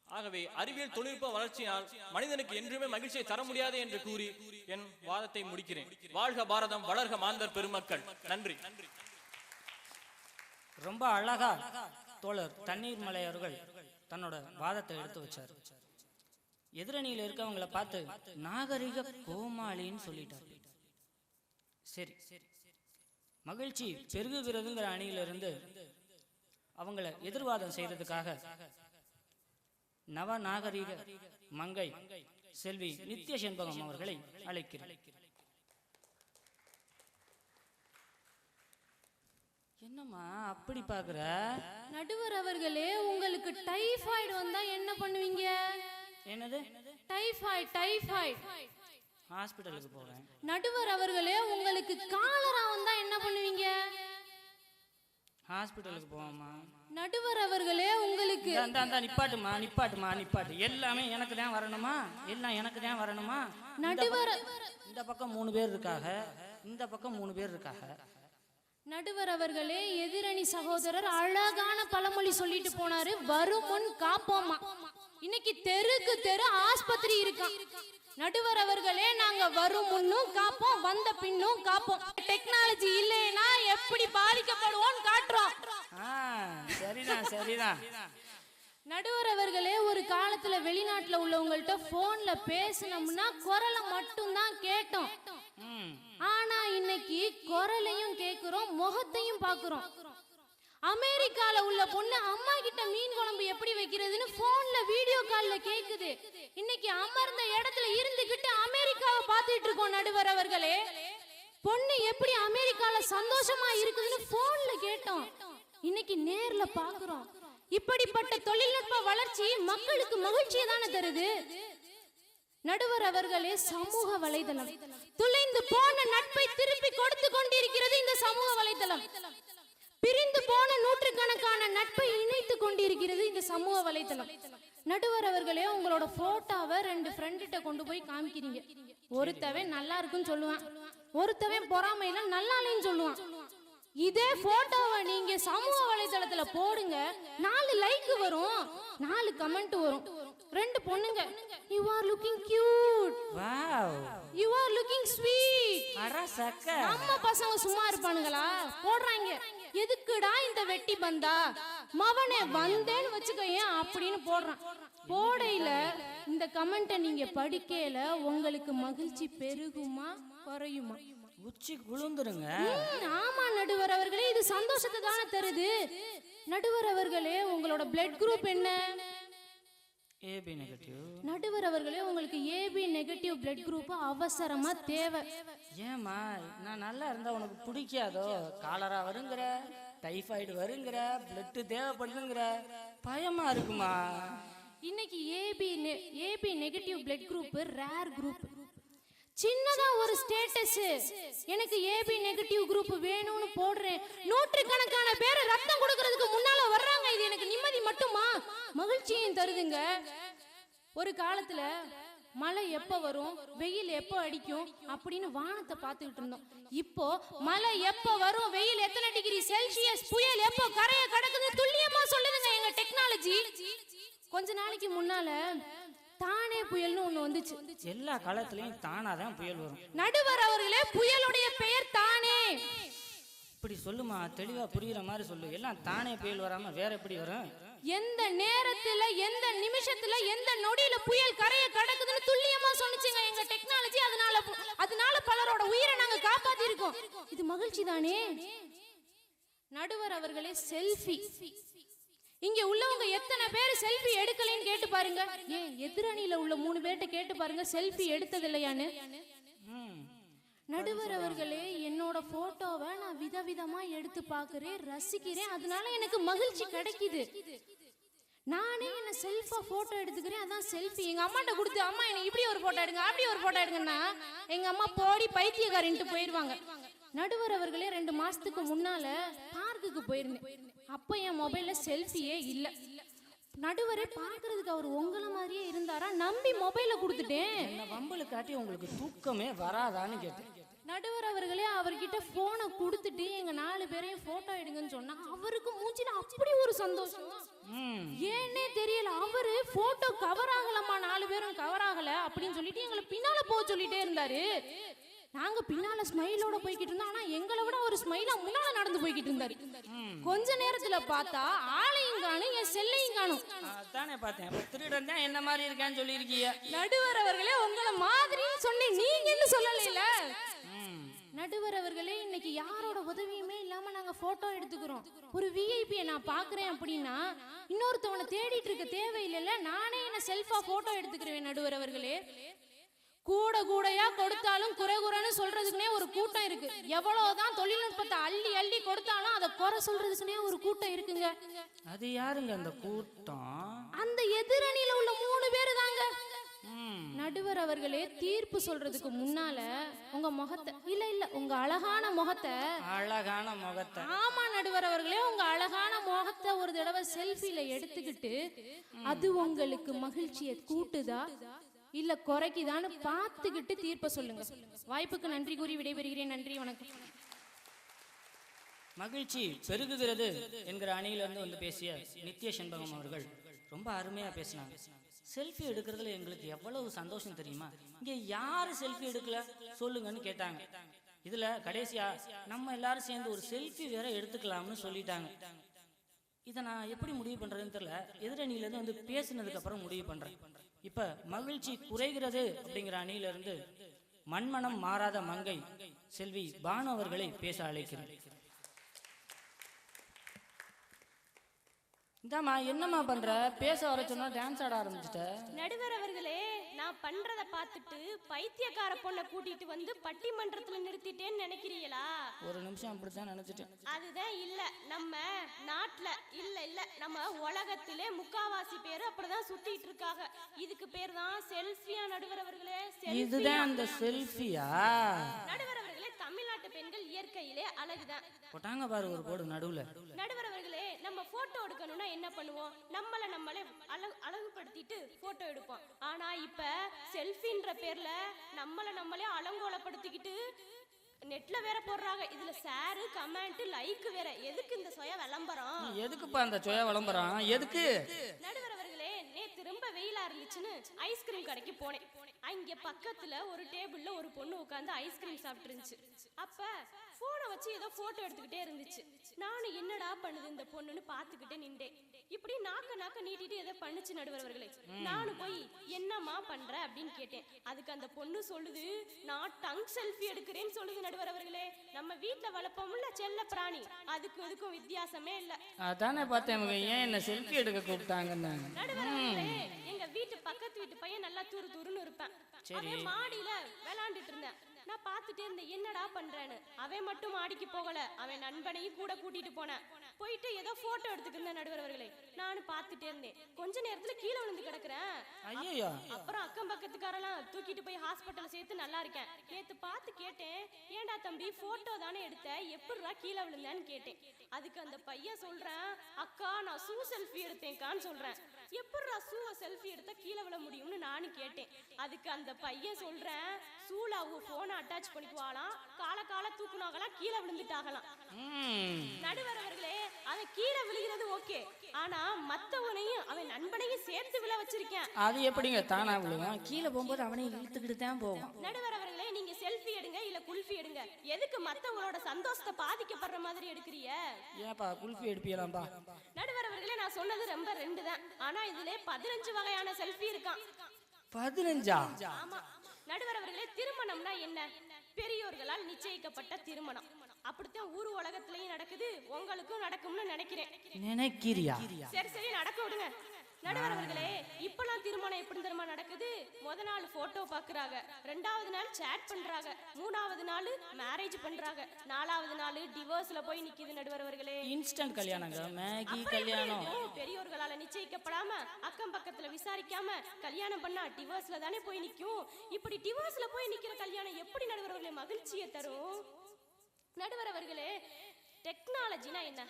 ஆகவே அறிவியல் தொழில்நுட்ப வளர்ச்சியால் மனிதனுக்கு என்றுமே மகிழ்ச்சியை தர முடியாது என்று கூறி என் வாதத்தை முடிக்கிறேன். வாழ்க பாரதம், வளர்க மாந்தர் பெருமக்கள். நன்றி. ரொம்ப அழகா தோழர் தண்ணீர் மலை அவர்கள் தன்னோட வாதத்தை எடுத்து வச்சார். எதிரணியில் இருக்கவங்களை பார்த்து நாகரிக கோமாளின்னு சொல்லிட்டார். சரி, மகிழ்ச்சி பெருகுகிறதுங்கிற அணியிலிருந்து அவங்கள எதிர்வாதம் செய்யறதுக்காக நவ நாகரிக மங்கை செல்வி நித்ய செண்பகம் அவர்களை அழைக்கிறேன். என்னம்மா அப்படி பாக்குற? நடுவர் அவர்களே, உங்களுக்கு டைபாய்டு வந்தா என்ன பண்ணுவீங்க? என்னது டைபாய்டு? ஹாஸ்பிடலுக்கு போவேன். நடுவர் அவர்களே, உங்களுக்கு காலரா வந்தா என்ன பண்ணுவீங்க? ஹாஸ்பிடலுக்கு போவோமா? நடுவர் அவர்களே, உங்களுக்கு நிப்பாட்டு. எல்லாமே எனக்கு தான் வரணுமா? எல்லாம் எனக்கு தான் வரணுமா? நடுவர், இந்த பக்கம் 3 பேர் இருக்காங்க, இந்த பக்கம் 3 பேர் இருக்காங்க. நடுவர் அவர்களே, எதிரணி சகோதரர் அழகான பழமொழி சொல்லிட்டு போனாரு, வரும் முன் காப்போமா. இன்னைக்கு தெருக்கு தெரு ஆஸ்பத்திரி இருக்கான். நடுவர் அவர்களே, நாங்க வரும் முன்னும் காப்போம், வந்த பின்னும் காப்போம். டெக்னாலஜி இல்லைன்னா எப்படி பாதிக்கப்படுவோம் காட்டுறோம். சரிதான். நடுவர் அவர்களே, ஒரு காலத்துல வெளிநாட்டுல உள்ளவங்கள்ட்ட போன்ல பேசணும்னா குரலை மட்டும் தான் கேட்டோம். ஆனா இன்னைக்கு குரலையும் கேக்குறோம், முகத்தையும் பாக்குறோம். அமெரிக்கால உள்ள பொண்ணு அம்மா கிட்ட மீன் குழம்பு எப்படி வைக்கிறதுன்னு போன்ல வீடியோ கால்ல கேக்குது. இன்னைக்கு அமர்ந்த இடத்துல இருந்துகிட்டு அமெரிக்காவை பார்த்துட்டு இருக்கோம். நடுவர் அவர்களே, பொண்ணு எப்படி அமெரிக்கால சந்தோஷமா இருக்குதுன்னு போன்ல கேட்டோம், இன்னைக்கு நேர்ல பாக்குறோம். இப்படிப்பட்ட தொழில்நுட்ப வளர்ச்சி மக்களுக்கு மகிழ்ச்சியை தானே தருது. நடுவர் அவர்களே, சமூக வலைதளம் துளைந்து போன நட்பை திருப்பி கொடுத்து கொண்டிருக்கிறது. இந்த சமூக வலைதளம் பிரிந்து போன நூற்றுக்கணக்கான நட்பை இணைத்து கொண்டிருக்கிறது இந்த சமூக வலைதளம். நடுவர் அவர்களே, உங்களோட போட்டோவை 2 ஃப்ரெண்ட்ட கொண்டு போய் காமிக்கிறீங்க. ஒருத்தவன் நல்லா இருக்குன்னு சொல்லுவான், ஒருத்தவன் பொறாமையில நல்லா இல்லைன்னு சொல்லுவான். இதே போட்டோவை நீங்க சமூக வலைதளத்துல போடுங்க, 4 லைக் வரும், 4 கமெண்ட் வரும். 2 பொண்ணுங்க, you are looking cute, wow, you are looking sweet. நம்ம பசங்க சும்மா இருப்பானுங்களா? போடுறாங்க, எதுக்குடா இந்த வெட்டி பந்தா மவனே வந்தேன்னு வச்சுக்கோங்க அப்படின்னு போடுறான். போடையில இந்த கமெண்ட்டை நீங்க படிக்கல, உங்களுக்கு மகிழ்ச்சி பெருகுமா குறையுமா? உச்சி குளுந்துருங்க. ஆமா நடுவர் அவர்களே, இது சந்தோஷத்தை தானே தருது. நடுவர் அவர்களே, உங்களோட பிளட் குரூப் என்ன? AB negative. நடுவர் அவர்களே, உங்களுக்கு ஏபி நெகட்டிவ் பிளட் குரூப் அவசரமா தேவை. ஏமா நான் நல்லா இருந்தா உனக்கு பிடிக்காதோ? காலரா வருங்கிற, டைபாய்டு வருங்கிற, பிளட் தேவைப்படுதுங்கிற, பயமா இருக்குமா? இன்னைக்கு AB negative blood group rare group. சின்னதா ஒரு ஸ்டேட்டஸ், எனக்கு ஏபி நெகட்டிவ் குரூப் வேணும்னு போடுறேன், நூற்றுக்கணக்கான பேர் ரத்தம் கொடுக்கிறதுக்கு முன்னால வர்றாங்க. இது எனக்கு நிம்மதி மட்டுமா? மகிழ்ச்சியும் தருதுங்க. ஒரு காலத்துல மழை எப்ப வரும், வெயில் எப்ப அடிக்கும் அப்படின்னு வானத்தை பார்த்துக்கிட்டு இருந்தோம். இப்போ மழை எப்ப வரும், வெயில் எத்தனை டிகிரி செல்சியஸ், புயல் எப்போ கரையை கடக்குது துல்லியமா சொல்லுதுங்க எங்க டெக்னாலஜி. கொஞ்ச நாளைக்கு முன்னால தானே புயல்னு ஒண்ணு வந்துச்சு. எல்லா காலத்திலயும் தானாதான் புயல் வரும். நடுவர் அவர்களே, புயலுடைய பெயர் தானே. இப்படி சொல்லுமா, தெளிவா புரியுற மாதிரி சொல்லு. எல்லாம் தானே புயல் வராம வேற எப்படி வரும்? எந்த நேரத்துல, எந்த நிமிஷத்துல, எந்த நொடியில புயல் கரையை கடக்குதுன்னு துல்லியமா சொன்னுச்சுங்க எங்க டெக்னாலஜி. அதனால பலரோட உயிரை நாங்க காப்பாத்தி இருக்கோம். இது மகிழ்ச்சி தானே? நடுவர் அவர்களே, செல்ஃபி. இங்க உள்ளவங்க எத்தனை பேர் செல்ஃபி எடுக்கலைன்னு கேட்டு பாருங்க. ஏன் எதிரணியில உள்ள 3 பேர்கிட்ட கேட்டு பாருங்க செல்ஃபி எடுத்தது இல்லையான்னு. நடுவர் அவர்களே, என்னோட போட்டோவை நான் விதவிதமா எடுத்து பார்க்கிறேன், ரசிக்கிறேன், அதனால எனக்கு மகிழ்ச்சி கிடைக்குது. நானே என்ன செல்ஃபா போட்டோ எடுத்துக்கிறேன், அதான் செல்ஃபி. எங்க அம்மாட்ட கொடுத்து, அம்மா எனக்கு இப்படி ஒரு போட்டோ எடுங்க, அப்படி ஒரு போட்டோ எடுங்கன்னா எங்க அம்மா போடி பைத்தியக்காரன்ட்டு போயிடுவாங்க. நடுவர் அவர்களே, 2 மாசத்துக்கு முன்னால பார்க்குக்கு போயிருந்தேன். அப்ப என் மொபைல்ல செல்ஃபியே இல்ல. நடுவரே பார்க்கறதுக்கு அவர் உங்களை மாதிரியே இருந்தாரா, நம்பி மொபைல கொடுத்துட்டேன். வம்பளு காட்டி உங்களுக்கு தூக்கமே வராதான்னு கேட்டேன். நடுவர் அவர்களே, அவர்கிட்ட போனை கொடுத்துட்டு எங்க 4 பேரையும் போட்டோ எடுங்கன்னு சொன்னா அவருக்கு மூஞ்சில அப்படி ஒரு சந்தோஷம், ஏன்னே தெரியல. அவரு போட்டோ கவர் ஆகலமா, 4 பேரும் கவர் ஆகல அப்படின்னு சொல்லிட்டு எங்களை பின்னால போக சொல்லிட்டே இருந்தாரு. நாங்க பின்னால ஸ்மைலோட போய்கிட்டு இருந்தோம். ஆனா எங்களை விட ஒரு ஸ்மைலா முன்னால நடந்து போய்கிட்டு இருந்தாரு. கொஞ்ச நேரத்துல பார்த்தா ஆளையும் காணும், என் செல்லையும் காணும். அதானே பார்த்தேன், திருடன் தான் என்ன மாதிரி இருக்கான்னு சொல்லி இருக்கீங்க. நடுவர் அவர்களே, உங்களை மாதிரி சொன்னேன், நீங்க என்ன சொல்லல. நடுவர் அவர்களே, இன்னைக்கு யாரோட உதவியுமே இல்லாம நாங்க போட்டோ எடுத்துக்கிறோம். ஒரு விஐபியை நான் பாக்குறேன் அப்படின்னா இன்னொருத்தவனை தேடிட்டு இருக்க தேவையில்லைல்ல, நானே என்ன செல்ஃபா போட்டோ எடுத்துக்கிறேன். நடுவர் அவர்களே, கூட கூடையா கொடுத்தாலும் குறைன்னு சொல்றதுக்குனே ஒரு கூட்டம் இருக்கு. எவ்வளவுதான் தொழில்நுட்பத்தை அள்ளி அள்ளி கொடுத்தாலும் அதை குறை சொல்றதுக்குனே ஒரு கூட்டம் இருக்குங்க. அது யாருங்க அந்த கூட்டம்? அந்த எதிரணியில உள்ள 3 பேரு தாங்க. நடுவர் அவர்களே, தீர்ப்பு சொல்றதுக்கு முன்னால உங்க முகத்தை இல்ல உங்க அழகான முகத்தை, ஆமா நடுவர் அவர்களே, உங்க அழகான முகத்தை ஒரு தடவை செல்ஃபில எடுத்துக்கிட்டு அது உங்களுக்கு மகிழ்ச்சியை கூட்டுதா இல்ல குறைக்குதான்னு பார்த்துக்கிட்டு தீர்ப்ப சொல்லுங்க. வாய்ப்புக்கு நன்றி கூறி விடைபெறுகிறேன். நன்றி, வணக்கம். மகிழ்ச்சி பெருகுகிறது என்கிற அணியிலிருந்து வந்து பேசிய நித்ய செண்பகம் அவர்கள் ரொம்ப அருமையா பேசினாங்க. செல்ஃபி எடுக்கிறதுல எங்களுக்கு எவ்வளவு சந்தோஷம் தெரியுமா. இங்க யாரு செல்ஃபி எடுக்கல சொல்லுங்கன்னு கேட்டாங்க. இதுல கடைசியா நம்ம எல்லாரும் சேர்ந்து ஒரு செல்ஃபி வேற எடுத்துக்கலாம்னு சொல்லிட்டாங்க. இதை நான் எப்படி முடிவு பண்றதுன்னு தெரியல. எதிரணியிலேருந்து வந்து பேசினதுக்கு அப்புறம் முடிவு பண்றேன். இப்ப மகிழ்ச்சி குறைகிறது அப்படிங்கிற அணியிலிருந்து மண்மனம் மாறாத மங்கை செல்வி பானு அவர்களை பேச அழைக்கிறேன். இந்தாமா, என்னம்மா பண்ற? பேச வர சொன்னா டான்ஸ் ஆட ஆரம்பிச்சிட்ட. நடுவர் அவர்களே, நான் பண்றத பார்த்துட்டு பைத்தியக்கார பொண்ணை கூட்டிட்டு வந்து பட்டிமன்றத்துல நிறுத்திட்டேன்னு நினைக்கிறீங்களா? ஒரு நிமிஷம் அப்படித்தான் நினைச்சிட்டேன். அதுதான் இல்ல, நம்ம நாட்டுல இல்ல நம்ம உலகத்திலே முக்காவாசி பேரு அப்படிதான் சுத்திட்டு இருக்காங்க. இதுக்கு பேர் தான் செல்ஃபியா. நடுவர் அவர்களே, இதுதான் அந்த செல்ஃபியா? நடுவர் அவர்களே, தமிழ்நாட்டு பெண்கள் இயற்கையிலே அழகுதான். போட்டாங்க பாரு ஒரு போடு நடுவுல. நடுவர் அவர்களே, நம்ம போட்டோ எடுக்கணும்னா என்ன பண்ணுவோம்? நம்மளே அழகுபடுத்திட்டு போட்டோ எடுப்போம். ஆனா இப்ப செல்ஃபின்ற பேர்ல நம்மளே அலங்கோலப்படுத்திக்கிட்டு நெட்ல வேற போடுறாங்க. இதுல ஷேர், கமெண்ட், லைக் வேற. எதுக்கு இந்த சுய விளம்பரம்? எதுக்குப்பா அந்த சுய விளம்பரம்? எதுக்கு? நடுவர் அவர்களே, நேத்து ரொம்ப வெயிலா இருந்துச்சுன்னு ஐஸ்கிரீம் கடைக்கு போனேன். அங்க பக்கத்துல ஒரு டேபிள்ல ஒரு பொண்ணு உட்கார்ந்து ஐஸ்கிரீம் சாப்பிட்டு இருந்துச்சு. அப்ப போனை வச்சு ஏதோ போட்டோ எடுத்துக்கிட்டே இருந்துச்சு. நானும் என்னடா பண்ணுது இந்த பொண்ணுன்னு பாத்துக்கிட்டே நின்றேன். இப்படி நாக்க நீட்டிட்டு ஏதோ பண்ணுச்சு. நடுவர் அவர்களே, நானும் போய் என்னம்மா பண்ற அப்படின்னு கேட்டேன். அதுக்கு அந்த பொண்ணு சொல்லுது, நான் டங் செல்ஃபி எடுக்கிறேன்னு சொல்லுது. நடுவர் அவர்களே, நம்ம வீட்டுல வளர்ப்போம்ல செல்ல பிராணி, அதுக்கும் வித்தியாசமே இல்ல. அதானே பார்த்தேன், ஏன் என்ன செல்ஃபி எடுக்க கூப்பிட்டாங்கன்னு. நடுவர் அவர்களே, எங்க வீட்டு பக்கத்து வீட்டு பையன் நல்லா துருன்னு இருப்பான். அவன் மாடியில விளையாண்டுட்டு இருந்தேன். நான் பார்த்துட்டே இருந்தேன், என்னடா பண்றேன்னு. அவன் மட்டும் மாடிக்கு போகல, அவன் நண்பனையும் கூட கூட்டிட்டு போனேன். போயிட்டு ஏதோ போட்டோ எடுத்துக்கிருந்தேன். நடுவர் அவர்களே, நானும் பார்த்துட்டே இருந்தேன். கொஞ்ச நேரத்துல கீழே விழுந்து கிடக்குறேன். அப்புறம் அக்கம் பக்கத்துக்காரெல்லாம் தூக்கிட்டு போய் ஹாஸ்பிட்டல் சேர்த்து நல்லா இருக்கேன். நேத்து பார்த்து கேட்டேன், ஏண்டா தம்பி போட்டோ தானே எடுத்த, எப்படிடா கீழே விழுந்தேன்னு கேட்டேன். அதுக்கு அந்த பையன் சொல்றேன், அக்கா நான் ஷூ செல்ஃபி எடுத்தேன்கான்னு சொல்றேன். எப்படிடா ஷூவை செல்ஃபி எடுத்தா கீழே விழ முடியும்னு நானும் கேட்டேன். அதுக்கு அந்த பையன் சொல்றேன், ஷூல அவங்க போனை அட்டாச் பண்ணிக்குவாளாம், கால தூக்குனாங்களாம், கீழே விழுந்துட்டாகலாம். நடுவர் அவர்களே, அவன் கீழே விழுகிறது ஓகே, ஆனா மத்தவனையும் அவன் நண்பனையும் சேர்த்து விழ வச்சிருக்கேன். அது எப்படிங்க தானா விழுவான்? கீழே போகும்போது அவனையும் இழுத்துக்கிட்டு தான் போவான். நடுவர் அவர்களே, நீங்க செல்ஃபி எடுங்க இல்ல குல்ஃபி எடுங்க, எதுக்கு மத்தவங்களோட சந்தோஷத்தை பாதிக்கப்படுற மாதிரி எடுக்கிறீங்க? ஏப்பா குல்ஃபி எடுப்பீங்களாம்பா? நடுவர் அவர்களே, நான் சொன்னது ரொம்ப 2 தான், ஆனா இதுல 15 வகையான செல்ஃபி இருக்கான். 15? ஆமா நடுவர் அவர்களே, திருமணம்னா என்ன? பெரியோர்களால் நிச்சயிக்கப்பட்ட திருமணம். அப்படித்தான் ஊர் உலகத்திலயும் நடக்குது, உங்களுக்கும் நடக்கும்னு நினைக்கிறேன். நினைக்கிறியா? சரி சரி நடக்க விடுங்க. நடுவர் அவர்களே, இப்பெல்லாம் திருமணம் எப்படி தெரியுமா நடக்குது? முத நாள் போட்டோ பாக்குறாங்க, 2வது நாள் சேட் பண்றாங்க, 3வது நாள் மேரேஜ் பண்றாங்க, 4வது நாள் டிவோர்ஸ்ல போய் நிக்குது. நடுவர் அவர்களே, இன்ஸ்டன்ட் கல்யாணங்க, மேகி அப்புறம் எப்படி கல்யாணம். இருக்கும்? பெரியோர்களால நிச்சயிக்கப்படாம அக்கம் பக்கத்துல விசாரிக்காம கல்யாணம் பண்ணா டிவோர்ஸ்ல தானே போய் நிக்கும். இப்படி டிவோர்ஸ்ல போய் நிக்கிற கல்யாணம் எப்படி நடுவர் அவர்களே மகிழ்ச்சியை தரும்? நடுவர் அவர்களே, டெக்னாலஜினா என்ன?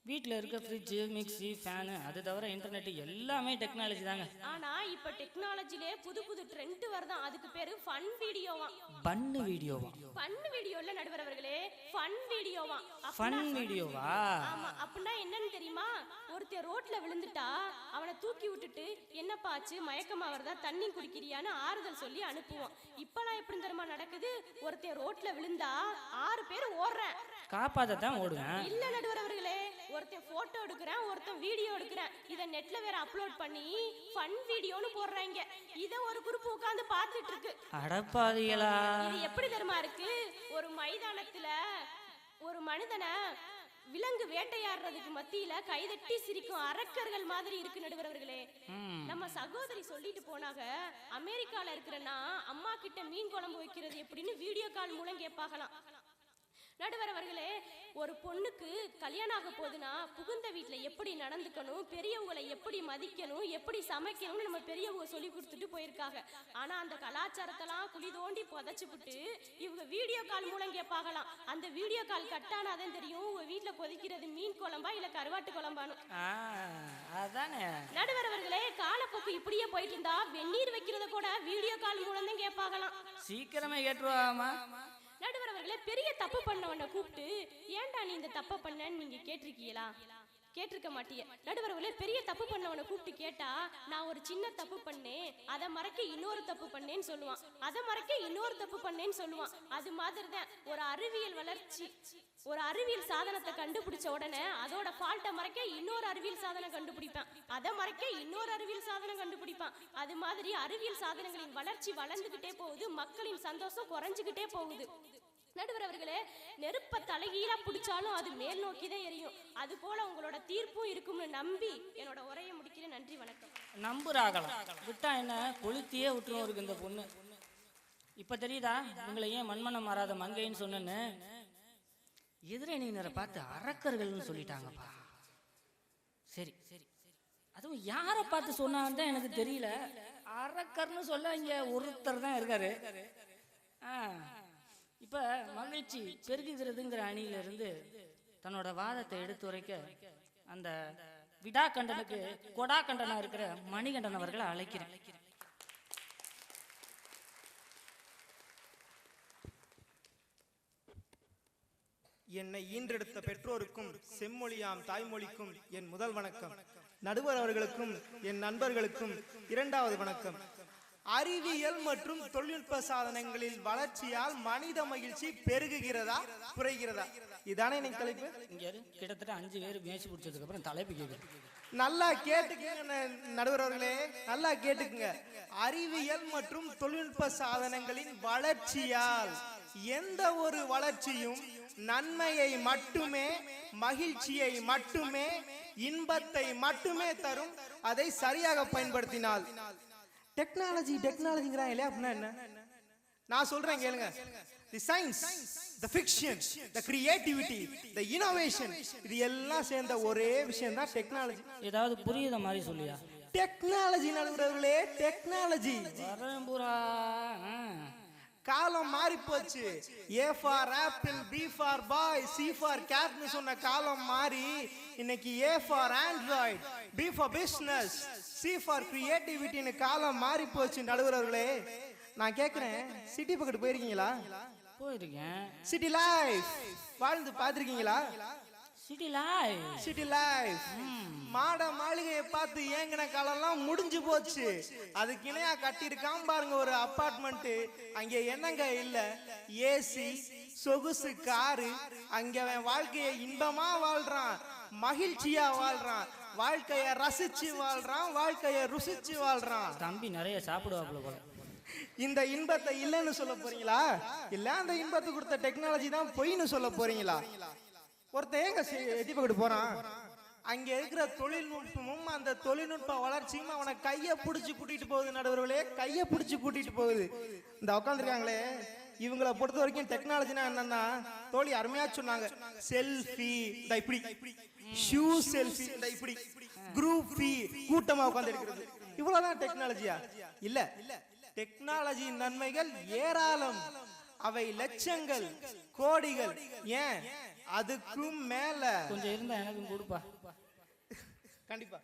வீட்டில் இருக்க ஃப்ரிட்ஜு, மிக்ஸி, ஃபேனு, அது தவிர இன்டர்நெட் எல்லாமே டெக்னாலஜி தாங்க. ஆனா இப்ப டெக்னாலஜிலே புது புது ட்ரெண்ட் வருதான், அதுக்கு பேரு ஃபன் வீடியோவா. பண்ணு வீடியோவா? ஃபன் வீடியோல நடுவர் அவர்களே, ஃபன் வீடியோவா. ஃபன் வீடியோவா? ஆமா, அப்படின்னா என்னன்னு தெரியுமா? ஒருத்தர் ரோட்ல விழுந்துட்டா அவனை தூக்கி விட்டுட்டு என்னப்பா ஆச்சு, மயக்கமா வருதா, தண்ணி குடிக்கிறியான்னு ஆறுதல் சொல்லி அனுப்புவோம். இப்பெல்லாம் எப்படி தெரியுமா நடக்குது? ஒருத்தர் ரோட்ல விழுந்தா 6 பேர் ஓடுறேன், காப்பாத்தான் ஓடுவேன். இல்ல நடுவர் அவர்களே, ஒருத்தன் போட்டோ எடுக்கிறேன், ஒருத்தன் வீடியோ எடுக்கிறேன், இத நெட்ல வேற அப்லோட் பண்ணி ஃபன் வீடியோன்னு போடுறாங்க. இத ஒரு குரூப் உட்கார்ந்து பார்த்துட்டு இருக்கு. அடப்பாவிகளா! இது எப்படி தெரியுமா இருக்கு? ஒரு மைதானத்துல ஒரு மனிதனை விலங்கு வேட்டையாடுறதுக்கு மத்தியில கைதட்டி சிரிக்கும் அரக்கர்கள் மாதிரி இருக்கு நடுவர் அவர்களே. நம்ம சகோதரி சொல்லிட்டு போனாங்க, அமெரிக்கால இருக்கிறன்னா அம்மா கிட்ட மீன் குழம்பு வைக்கிறது எப்படின்னு வீடியோ கால் மூலம் கேட்பாங்களாம். நடுவர் அவர்களே, ஒரு பொண்ணுக்கு கல்யாணம் ஆக போகுதுன்னா புகுந்த வீட்டுல எப்படி நடந்துக்கணும், பெரியவங்களை எப்படி மதிக்கணும், எப்படி சமைக்கணும்னு நம்ம பெரியவங்க சொல்லி கொடுத்துட்டு போயிருக்காங்க. ஆனா அந்த கலாச்சாரத்தெல்லாம் குழி தோண்டி புதைச்சுப்புட்டு இவங்க வீடியோ கால் மூலம் கேட்பாங்களாம். அந்த வீடியோ கால் கட்டானாதான் தெரியும் உங்க வீட்டுல கொதிக்கிறது மீன் குழம்பா இல்ல கருவாட்டு குழம்பானு. அதானே நடுவர் அவர்களே, காலப்போக்கு இப்படியே போயிட்டு இருந்தா வெந்நீர் வைக்கிறத கூட வீடியோ கால் மூலம் தான் கேட்பாங்களாம். சீக்கிரமே கேட்டுருவாமா? நடுவர் அவர்களே, பெரிய தப்பு பண்ணவனை கூப்பிட்டு ஏன்டா நீ இந்த தப்பை பண்ணன்னு நீங்க கேட்டிருக்கீங்களா? கேட்டிருக்க மாட்டிய. நடுவர் அவர்களே, பெரிய தப்பு பண்ணவனை கூப்பிட்டு கேட்டா நான் ஒரு சின்ன தப்பு பண்ணேன், அதை மறைக்க இன்னொரு தப்பு பண்ணேன்னு சொல்லுவான், அதை மறைக்க இன்னொரு தப்பு பண்ணேன்னு சொல்லுவான். அது மாதிரி தான் ஒரு அறிவியல் வளர்ச்சி, ஒரு அறிவியல் சாதனத்தை கண்டுபிடிச்ச உடனே அதோட ஃபால்ட்டை மறைக்க இன்னொரு அறிவியல் சாதனம் கண்டுபிடிப்பான், அதை மறைக்க இன்னொரு அறிவியல் சாதனம் கண்டுபிடிப்பான். அது மாதிரி அறிவியல் சாதனங்களின் வளர்ச்சி வளர்ந்துகிட்டே போகுது, மக்களின் சந்தோஷம் குறைஞ்சுகிட்டே போகுது. நடுவர் அவர்களே, நெருப்ப தலைகீழா பிடிச்சாலும் அது மேல் நோக்கி தான் எரியும். அது போல உங்களோட தீர்ப்பும் இருக்கும்னு நம்பி என்னோட உரையை முடிக்கிறேன். நன்றி, வணக்கம். நம்புறாகலாம் விட்டா என்ன கொளுத்தியே விட்டுரும் இருக்கு இந்த பொண்ணு. இப்ப தெரியுதா உங்களை ஏன் மண்மனம் மாறாத மங்கைன்னு சொன்னேன்னு? எதிரணியினரை பார்த்து அரக்கர்கள்னு சொல்லிட்டாங்கப்பா. சரி சரி, அதுவும் யாரை பார்த்து சொன்னான்னு தான் எனக்கு தெரியல. அரக்கர்னு சொல்ல இங்க ஒருத்தர் தான் இருக்காரு. இப்ப மகிழ்ச்சி பெருகுகிறதுங்கிற அணியிலிருந்து தன்னோட வாதத்தை எடுத்துரைக்க அந்த விடா கண்டனுக்கு கொடா கண்டனா இருக்கிற மணிகண்டன் அவர்களை அழைக்கிறேன். என்னை ஈன்றெடுத்த பெற்றோருக்கும் செம்மொழியாம் தாய்மொழிக்கும் என் முதல் வணக்கம். நடுவர் அவர்களுக்கும் என் நண்பர்களுக்கும் 2வது வணக்கம். அறிவியல் மற்றும் தொழில்நுட்ப சாதனங்களில் வளர்ச்சியால் மனித மகிழ்ச்சி பெருகுகிறதா குறைகிறதா? இதானே இன்னைக்கு தலைப்பு. இங்க கிட்டத்தட்ட 5 பேர் மேய்ச்சி பிடிச்சதுக்கு அப்புறம் தலைப்பு கேட்குது. நல்லா கேட்டுக்குங்க நடுவர் அவர்களே, நல்லா கேட்டுக்குங்க. அறிவியல் மற்றும் தொழில்நுட்ப சாதனங்களின் வளர்ச்சியால் எந்த ஒரு வளர்ச்சியும் நன்மையை மட்டுமே, மகிழ்ச்சியை மட்டுமே, இன்பத்தை மட்டுமே தரும், அதை சரியாக பயன்படுத்தினால். டெக்னாலஜி டெக்னாலஜிங்கிறாங்க இல்லையா, அப்படின்னா என்ன? நான் சொல்றேன் கேளுங்க. தி சயின்ஸ், தி ஃபிக்ஷன், தி கிரியேட்டிவிட்டி, தி இன்னோவேஷன், இது எல்லாம் சேர்ந்த ஒரே விஷயம் தான் டெக்னாலஜி. ஏதாவது புரியுத மாதிரி சொல்லியா? டெக்னாலஜி நடுவர்களே, டெக்னாலஜி. வரம்புரா காலம் மாறி போச்சு. A for apple, B for boy, C for கேட்னு சொன்ன காலம் மாறி இன்னைக்கு A for Android, B for business, C for கிரியேட்டிவிட்டின்னு காலம் மாறி போச்சு. நடுவர்களே, நான் கேட்கிறேன், சிட்டி பக்கத்து போயிருக்கீங்களா? போயிருக்கேன். சிட்டி லைஃப் வாழ்ந்து பார்த்திருக்கீங்களா? சிட்டி லைஃப், சிட்டி லைஃப் மாட மாளிகையை பார்த்து ஏங்கின காலம்லாம் முடிஞ்சு போச்சு. அதுக்கு இணையா கட்டியிருக்கான் பாருங்க ஒரு அப்பார்ட்மெண்ட். அங்க என்னங்க இல்ல, ஏசி, சொகுசு காரு. அங்க அவன் வாழ்க்கையை இன்பமா வாழ்றான், மகிழ்ச்சியா வாழ்றான், வாழ்க்கைய ரசிச்சு வாழ்றான், வாழ்க்கைய ருசிச்சு வாழ்றான். தம்பி நிறைய சாப்பிடுவாப்புல போல. இந்த இன்பத்தை இல்லைன்னு சொல்ல போறீங்களா இல்ல அந்த இன்பத்தை கொடுத்த டெக்னாலஜி தான் பொய்ன்னு சொல்ல போறீங்களா? ஒருத்தன் ஏங்க எட்டி பக்கத்து போறான், அங்க இருக்கிற தொழில்நுட்பமும் அந்த தொழில்நுட்ப வளர்ச்சியும் அவனை கைய பிடிச்சு கூட்டிட்டு போகுது. நடுவர்களே, கைய பிடிச்சு கூட்டிட்டு போகுது. இந்த உட்காந்துருக்காங்களே, இவங்களை பொறுத்த வரைக்கும் டெக்னாலஜினா என்னன்னா, தோழி அருமையா சொன்னாங்க, செல்ஃபி இப்படி, ஷூ செல்ஃபி இப்படி, குரூப் ஃபீ கூட்டமா உட்கார்ந்து எடுக்கிறது, இவ்வளவுதான் டெக்னாலஜியா? இல்ல, டெக்னாலஜியின் நன்மைகள் ஏராளம், அவை லட்சங்கள் கோடிகள், ஏன் அதுக்கும் மேல. கொஞ்சம் இருந்தா எனக்கும் கொடுப்பா. கண்டிப்பா.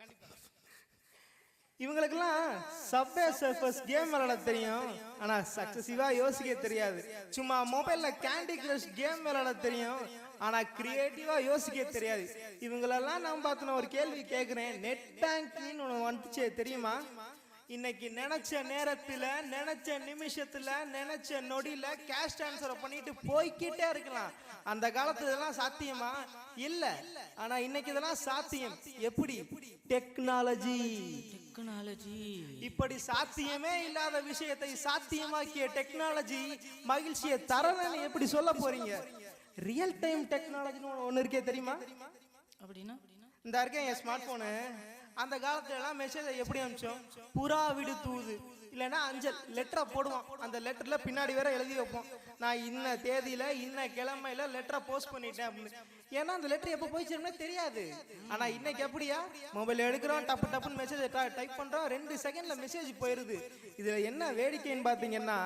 இவங்களுக்கெல்லாம் சப்வே சர்ஃபர்ஸ் கேம் விளையாட தெரியும், ஆனா சக்சஸிவா யோசிக்க தெரியாது. சும்மா மொபைல்ல கேண்டி கிரஷ் கேம் விளையாட தெரியும், ஆனா கிரியேட்டிவா யோசிக்க தெரியாது. இவங்களெல்லாம் நான் பார்த்து ஒரு கேள்வி கேட்கிறேன், நெட் பேங்கிங் ஒன்று வந்துச்சே தெரியுமா? இன்னைக்கு நினைச்ச நேரத்துல, நினைச்ச நிமிஷத்துல, நினைச்ச நொடியில கேஷ் டிரான்ஸ்ஃபர் பண்ணிட்டு போய்கிட்டே இருக்கலாம். அந்த காலத்துல இதெல்லாம் சாத்தியமா? இல்ல. ஆனா இன்னைக்கு இதெல்லாம் சாத்தியம். எப்படி? டெக்னாலஜி. இப்படி சாத்தியமே இல்லாத விஷயத்தை சாத்தியமாக்கிய டெக்னாலஜி மகிழ்ச்சியை தரலன்னு எப்படி சொல்ல போறீங்க? ரியல் டைம் டெக்னாலஜின்னு ஒண்ணு இருக்கே தெரியுமா? அப்படின்னா இந்த இருக்கேன் என் ஸ்மார்ட் போனு. அந்த காலத்துல எல்லாம் மெசேஜ் எப்படி அனுப்பிச்சோம்? புறா விடு தூது, இல்லைன்னா அஞ்சல் லெட்டரை போடுவோம். அந்த லெட்டர்ல பின்னாடி வேற எழுதி வைப்போம், நான் இன்ன தேதியில இன்ன கிழமையில லெட்டரை போஸ்ட் பண்ணிட்டேன் அப்படின்னு. ஏன்னா அந்த லெட்டர் எப்போ போய் சேரும்னே தெரியாது. ஆனா இன்னைக்கு எப்படியா, மொபைல் எடுக்கிறோம், டப்பு டப்புன்னு மெசேஜ் டைப் பண்றோம், 2 செகண்ட்ல மெசேஜ் போயிருது. இதுல என்ன வேடிக்கைன்னு பாத்தீங்கன்னா,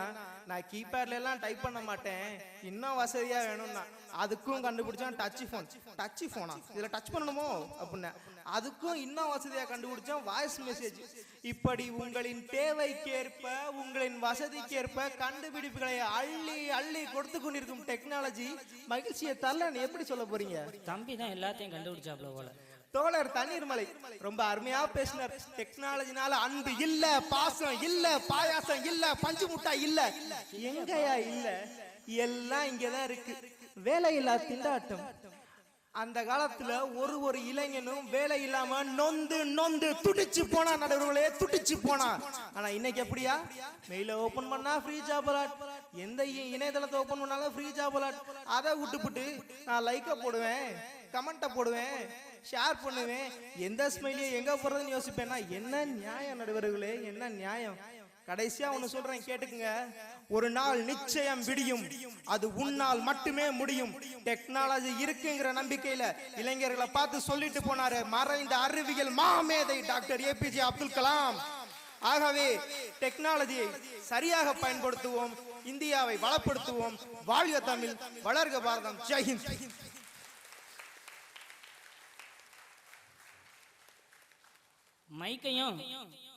நான் கீபேட்ல எல்லாம் டைப் பண்ண மாட்டேன், இன்னும் வசதியா வேணும்னா அதுக்கும் கண்டுபிடிச்சான் டச் போன். டச் போனா இதுல டச் பண்ணணுமோ அப்படின்னு, அதுக்கும் இன்னும் வசதியா கண்டுபிடிச்சோம் வாய்ஸ் மெசேஜ். இப்படி உங்களின் தேவைக்கேற்ப, உங்களின் வசதிக்கேற்ப கண்டுபிடிப்புகளை அள்ளி அள்ளி கொடுத்து கொண்டிருக்கும் டெக்னாலஜி மகிழ்ச்சியை தரலன்னு எப்படி சொல்ல போறீங்க? தம்பி தான் எல்லாத்தையும் கண்டுபிடிச்சாப்ல போல. தோழர் தண்ணீர்மலை ரொம்ப அருமையா பேசினார். டெக்னாலஜினால அன்பு இல்ல, பாசம் இல்ல, பாயாசம் இல்ல, பஞ்சு முட்டாய் இல்ல, எங்கயா இல்ல, எல்லாம் இங்கதான் இருக்கு. வேலையில்லா திண்டாட்டம். அந்த காலத்துல ஒரு இளைஞனும் வேலை இல்லாம நொந்து நொந்து துடிச்சு போனா, நடுவர்களே துடிச்சு போனா. ஆனா இன்னைக்கு எப்படியா, மெயில ஓபன் பண்ணா ஃப்ரீ ஜாப் அலாட், எந்த இணையதளத்தை ஓபன் பண்ணாலும் ஃப்ரீ ஜாப் அலாட். அதை விட்டுப்புட்டு நான் லைக்க போடுவேன், கமெண்ட்டை போடுவேன், ஷேர் பண்ணுவேன், எந்த ஸ்மைலியை எங்க போறதுன்னு யோசிப்பேன்னா என்ன நியாயம் நடுவர்களே, என்ன நியாயம்? கடைசியா ஒண்ணு சொல்றேன் கேட்டுக்குங்க, ஒரு நாள் நிச்சயம் விடியும், அது உன்னால் மட்டுமே முடியும். டெக்னாலஜி இருக்குங்கிற நம்பிக்கையில இளைஞர்களை பார்த்து சொல்லிட்டு போனாரு மறைந்த அறிவியல் மாமேதை டாக்டர் ஏபிஜே அப்துல் கலாம். ஆகவே டெக்னாலஜியை சரியாக பயன்படுத்துவோம், இந்தியாவை வளப்படுத்துவோம். வாழ்க தமிழ், வளர்க பாரதம். ஜெய்ஹிந்த். மைக்கையும்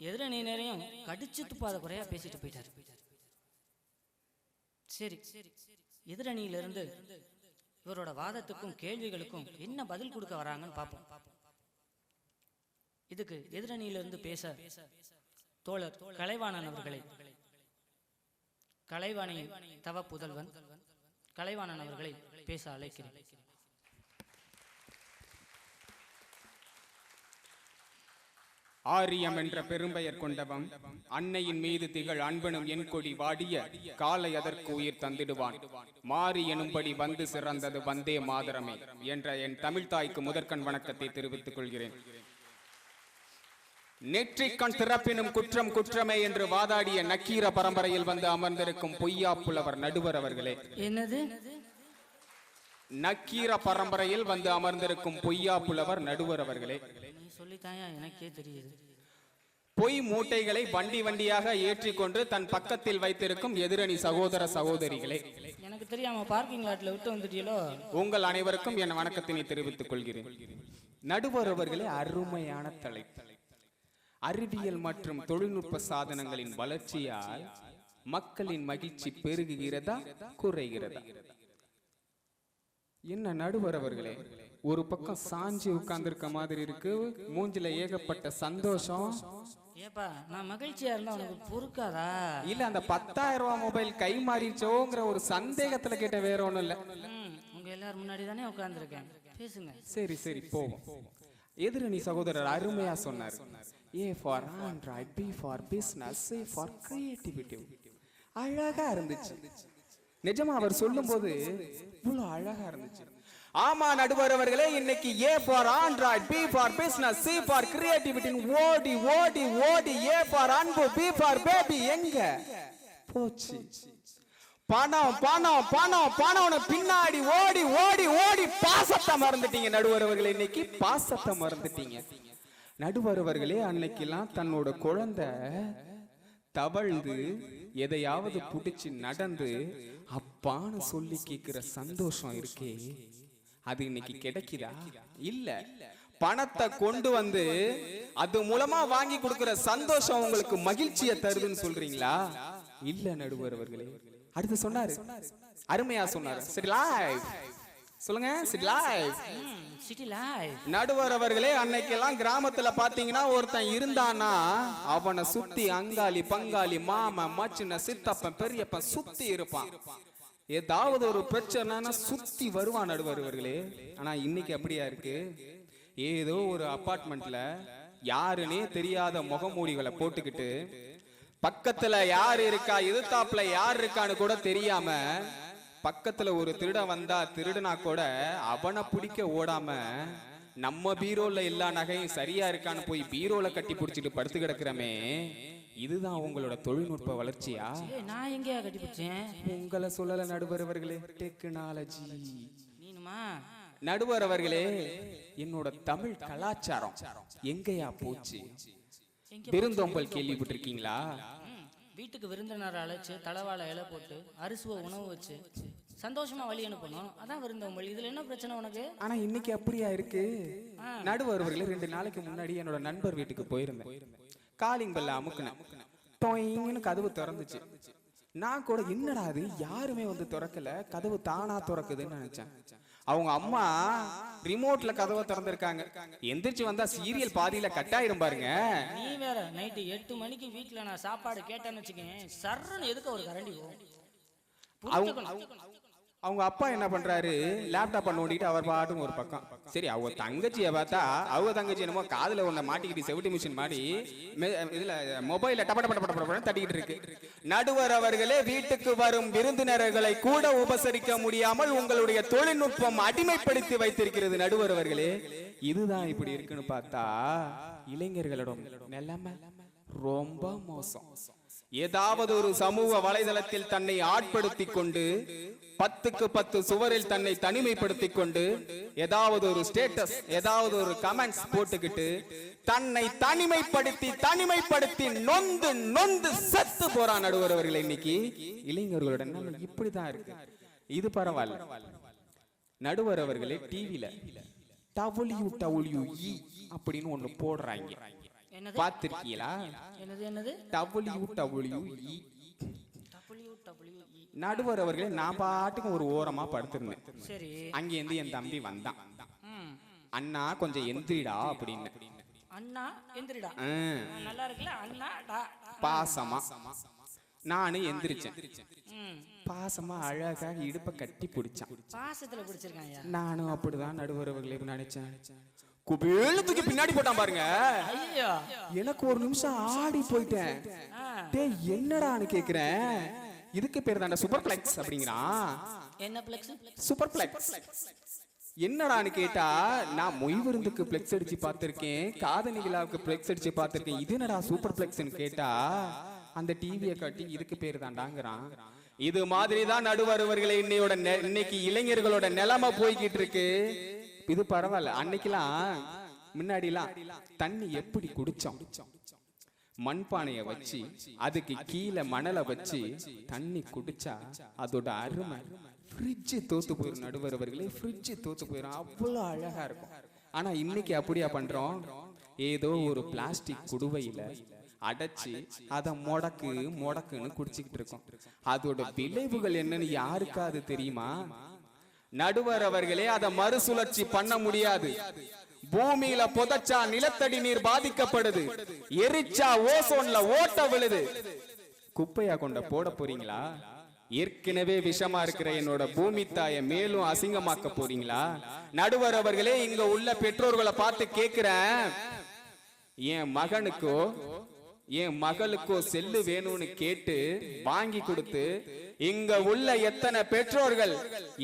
எதிரணியினரையும் கடிச்சு துப்பாத குறையா பேசிட்டு போயிட்டாரு. சரி, எதிரணியிலிருந்து இவரோட வாதத்துக்கும் கேள்விகளுக்கும் என்ன பதில் கொடுக்க வராங்கன்னு பார்ப்போம். இதுக்கு எதிரணியிலிருந்து பேச தோழர் கலைவாணன் அவர்களை, கலைவாணியின் தவ புதல்வன் கலைவாணன் அவர்களை பேச அழைக்கிறேன். ஆரியம் என்ற பெரும்பெயர் கொண்டவன், அன்னையின் மீது திகழ் அன்பனும் என் கொடி வாடிய காலை அதற்கு உயிர் தந்திடுவான். மாறி எனும்படி வந்து சிறந்தது வந்தே மாதரமே என்ற என் தமிழ் தாய்க்கு முதற்கண் வணக்கத்தை தெரிவித்துக் கொள்கிறேன். நெற்றிக்கண் திறப்பினும் குற்றம் குற்றமே என்று வாதாடிய நக்கீர பரம்பரையில் வந்து அமர்ந்திருக்கும் பொய்யா புலவர் நடுவர் அவர்களே. என்னது? நக்கீர பரம்பரையில் வந்து அமர்ந்திருக்கும் பொய்யா புலவர் நடுவர் அவர்களே. சொல்லித்தாயா, எனக்கே தெரியுது. பொய் மூட்டைகளை வண்டி வண்டியாக ஏற்றிக்கொண்டு தன் பக்கத்தில் வைத்திருக்கும் எதிரணி சகோதர சகோதரிகளே, எனக்கு தெரியாம பார்க்கிங் லாட்ல விட்டு வந்துட்டீங்களோ? உங்கள் அனைவருக்கும் என் வணக்கத்தினை தெரிவித்துக் கொள்கிறேன். நடுவர் அவர்களே, அருமையான தலைப்பு. அறிவியல் மற்றும் தொழில்நுட்ப சாதனங்களின் வளர்ச்சியால் மக்களின் மகிழ்ச்சி பெருகுகிறதா குறைகிறதா? என்ன நடுவர் அவர்களே, ஒரு பக்கம் சாஞ்சி உட்கார்ந்துருக்க மாதிரி இருக்கு, மூஞ்சில ஏகப்பட்ட சந்தோஷம். ஏப்பா, நான் மகிழ்ச்சியா இருந்தா உனக்கு பொறுக்காதா? இல்ல, அந்த 10,000 ரூபாய் மொபைல் கை மாறிச்சோங்கிற ஒரு சந்தேகத்துல கேட்ட, வேற ஒண்ணும் இல்ல. உங்க எல்லாரும் முன்னாடி தானே உட்கார்ந்துருக்கேன், பேசுங்க. சரி சரி போவோம். எதிரணி சகோதரர் அருமையா சொன்னார். A for Android, B for business, C for creativity. அழகா இருந்துச்சு. நிஜமா அவர் சொல்லும்போது இவ்வளவு அழகா இருந்துச்சு. ஆமா நடுவர் அவர்களே, இன்னைக்கு A for Android, B for business, C for creativity, ஓடி ஓடி ஓடி A ஃபார் அன்பு, B ஃபார் பேபி எங்க போச்சு? பணம் பணம் பணம் பணம்னு பின்னாடி ஓடி ஓடி ஓடி பாசத்தை மறந்துட்டீங்க நடுவர் அவர்களே. இன்னைக்கு பாசத்தை மறந்துட்டீங்க நடுவர் அவர்களே. அன்னைக்கெல்லாம் தன்னோட குழந்தை தவழ்ந்து எதையாவது புடிச்சு நடந்து அப்பான்னு சொல்லி கேட்கிற சந்தோஷம் இருக்கே, அது இன்னைக்கு கிடைக்குதா? இல்ல. பணத்தை கொண்டு வந்து அது மூலமா வாங்கி கொடுக்கிற சந்தோஷம் உங்களுக்கு மகிழ்ச்சியை தருதுன்னு சொல்றீங்களா? இல்ல நடுவர் அவர்களே. அடுத்து சொன்னாரு, அருமையா சொன்னாரு, சிட்டி லைஃப். சொல்லுங்க, சிட்டி லைஃப். City life. நடுவர் அவர்களே, அன்னைக்கெல்லாம் கிராமத்துல பாத்தீங்கன்னா ஒருத்தன் இருந்தானா அவனை சுத்தி அங்காளி பங்காளி மாமன் மச்சின சித்தப்பன் பெரியப்பன் சுத்தி இருப்பான். ஏதாவது ஒரு பிரச்சனைனா சுத்தி வருவான் நடுவர் அவர்களே. ஆனா இன்னைக்கு அப்படியா இருக்கு? ஏதோ ஒரு அபார்ட்மெண்ட்ல யாருன்னே தெரியாத முகமூடிகளை போட்டுக்கிட்டு பக்கத்துல யார் இருக்கா எதிர்த்தாப்புல யார் இருக்கான்னு கூட தெரியாம பக்கத்துல ஒரு திருடன் வந்தா திருடனா கூட அவனை பிடிக்க ஓடாம நம்ம பீரோல எல்லா நகையும் சரியா இருக்கான்னு போய் பீரோல கட்டி பிடிச்சிட்டு படுத்து கிடக்குறமே, இதுதான் உங்களோட தொழில்நுட்ப வளர்ச்சியா? நான் எங்கேயா கட்டி பிடிச்சேன்? உங்களை சொல்லல நடுவர் அவர்களே, டெக்னாலஜி. நீனுமா? நடுவர் அவர்களே, என்னோட தமிழ் கலாச்சாரம் எங்கேயா போச்சு? விருந்தோம்பல் கேள்விப்பட்டிருக்கீங்களா? வீட்டுக்கு விருந்தினர் அழைச்சு தலைவாழை இலை போட்டு அரிசுவ உணவு வச்சு சந்தோஷமா வழி அனுப்பணும், அதான் விருந்தோம்பல். இதுல என்ன பிரச்சனை உனக்கு? ஆனா இன்னைக்கு அப்படியா இருக்கு? நடுவர் அவர்களே, 2 நாளைக்கு முன்னாடி என்னோட நண்பர் வீட்டுக்கு போயிருந்தேன். காலிங் பெல்ல அமுக்குனேன், டொயிங்னு கதவு திறந்துச்சு. நான் கூட என்னடா அது யாருமே வந்து திறக்கல, கதவு தானா திறக்குதுன்னு நினைச்சேன். அவங்க அம்மா ரிமோட்ல கதவை திறந்திருக்காங்க. எந்திரிச்சு வந்தா சீரியல் பாதியில கட்டாயிரும் பாருங்க. நீ வேற நைட்டு 8 மணிக்கு வீட்டுல நான் சாப்பாடு கேட்டேன்னு வச்சுக்கேன், சர்றன்னு எதுக்கு ஒரு கரண்டி அவங்க அப்பா என்ன பண்றாரு, லேப்டாப் நோண்டிட்டு அவர் பாட்டும் ஒரு பக்கம். சரி, அவங்க தங்கச்சியை பார்த்தா அவங்க தங்கச்சி என்னமோ காதுல ஒண்ண மாட்டிக்கிட்டு செவிட்டி மிஷின் மாடி இதுல மொபைல டப்பட தட்டிக்கிட்டு இருக்கு. நடுவர் அவர்களே, வீட்டுக்கு வரும் விருந்தினர்களை கூட உபசரிக்க முடியாமல் உங்களுடைய தொழில்நுட்பம் அடிமைப்படுத்தி வைத்திருக்கிறது நடுவர் அவர்களே. இதுதான் இப்படி இருக்குன்னு பார்த்தா இளைஞர்களோட நிலைமை ரொம்ப மோசம். ஏதாவது ஒரு சமூக வலைதளத்தில் தன்னை ஆட்படுத்தி கொண்டு 10க்கு 10 சுவரில் தன்னை தனிமைப்படுத்திக் கொண்டு ஏதாவது ஒரு ஸ்டேட்டஸ் ஏதாவது ஒரு கமெண்ட்ஸ் போட்டுக்கிட்டு தன்னை தனிமைப்படுத்தி நொந்து நொந்து செத்து போறான் நடுவர் அவர்களே. இன்னைக்கு இளைஞர்களோட இப்படிதான் இருக்கு. இது பரவாயில்ல நடுவர் அவர்களே, டிவில WWE அப்படின்னு ஒண்ணு போடுறாங்க, பாத்திருக்கீங்களா? WWE. நடுவர் அவர்களே, நான் பாட்டுக்கு ஒரு ஓரமா படுத்திருந்தேன். அங்க இருந்து என் தம்பி வந்தான், அண்ணா கொஞ்சம் எந்திரிடா அப்படின்னு. அண்ணா எந்திரிடா, நல்லா இருக்குல்ல அண்ணா. பாசமா நானும் எந்திரிச்சேன். பாசமா அழகா இடுப்ப கட்டி பிடிச்சான். பாசத்துல பிடிச்சிருக்காங்க. நானும் அப்படிதான் நடுவர் அவர்களே நினைச்சேன். குபேல தூக்கி பின்னாடி போட்டான் பாருங்க. எனக்கு ஒரு நிமிஷம் ஆடி போயிட்டேன். என்னடான்னு கேக்குறேன். இதுக்கு பேர் தான்டா சூப்பர் பிளெக்ஸ் அப்படிங்கிறான். என்ன பிளெக்ஸ்? Super flex. என்னடான்னு கேட்டா, நான் மொய் விருந்துக்கு பிளெக்ஸ் அடிச்சு பார்த்திருக்கேன், காதணிகளாவுக்கு பிளெக்ஸ் அடிச்சு பார்த்திருக்கேன், இது என்னடா சூப்பர் பிளெக்ஸ்ன்னு கேட்டா அந்த டிவியை காட்டி இதுக்கு பேர் தாண்டாங்கிறான். இது மாதிரிதான் நடுவர் அவர்களே இன்னைக்கு இளைஞர்களோட நிலைமை போய்கிட்டு இருக்கு. இது பரவாயில்ல. அன்னைக்கெல்லாம் முன்னாடிலாம் தண்ணி எப்படி குடிச்சோம், மண்பானைய வச்சு அதுக்கு கீழே மணலை வச்சு தண்ணி குடிச்சா அதோட அருமை. ஃப்ரிட்ஜ் தோத்து போயிடும் நடுவர் அவர்களே, ஃப்ரிட்ஜ் தோத்து போயிடும், அவ்வளோ அழகா இருக்கும். ஆனா இன்னைக்கு அப்படியா பண்றோம்? ஏதோ ஒரு பிளாஸ்டிக் குடுவையில அடைச்சு அதை முடக்குன்னு குடிச்சுக்கிட்டு இருக்கோம். அதோட விளைவுகள் என்னன்னு யாருக்காவது தெரியுமா? நடுவர் அவர்களே, அதை மறுசுழற்சி பண்ண முடியாது. பூமியில புதைச்சா நிலத்தடி நீர் பாதிக்கப்படுது, எரிச்சா ஓசோன்ல ஓட்ட விழுது. குப்பையா கொண்ட போட போறீங்களா? ஏற்கனவே விஷமா இருக்கிற என்னோட பூமி தாயை மேலும் அசிங்கமாக்க போறீங்களா? நடுவர் அவர்களே, இங்க உள்ள பெற்றோர்களை பார்த்து கேக்குறேன், என் மகனுக்கோ என் மகளுக்கோ செல்லு வேணும்னு கேட்டு வாங்கி கொடுத்து இங்க உள்ள எத்தனை பெற்றோர்கள்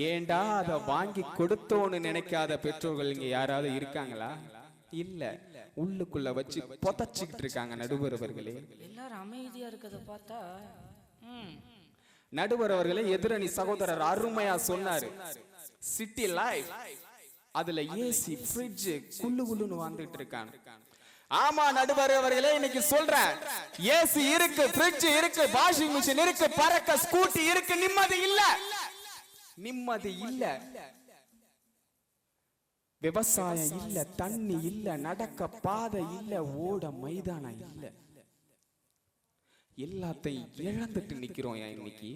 ஏண்டா அதை வாங்கி கொடுத்தோன்னு நினைக்காத பெற்றோர்கள் இங்க யாராவது இருக்காங்களா? இல்ல, உள்ளுக்குள்ள வச்சு புதைச்சிக்கிட்டு இருக்காங்க நடுவர் அவர்களே. எல்லாரும் அமைதியா இருக்கத பார்த்தா நடுவர் அவர்களே, எதிரணி சகோதரர் அருமையா சொன்னாரு. சிட்டி லைஃப், அதுல ஏசி ஃப்ரிட்ஜ் குள்ளு குள்ளுன்னு வந்துட்டு இருக்காங்க. ஆமா நடுவர் அவர்களே, இன்னைக்கு சொல்றேன், ஏசி இருக்கு, ஃப்ரிட்ஜ் இருக்கு, வாஷிங் மிஷின் இருக்கு, பறக்க ஸ்கூட்டி இருக்கு, நிம்மதி இல்ல, நிம்மதி இல்ல. விவசாயம் இல்ல, தண்ணி இல்ல, நடக்க பாதை இல்ல, ஓட மைதானம் இல்ல. எல்லாத்தையும் இழந்துட்டு நிக்கிறோம். இன்னைக்கு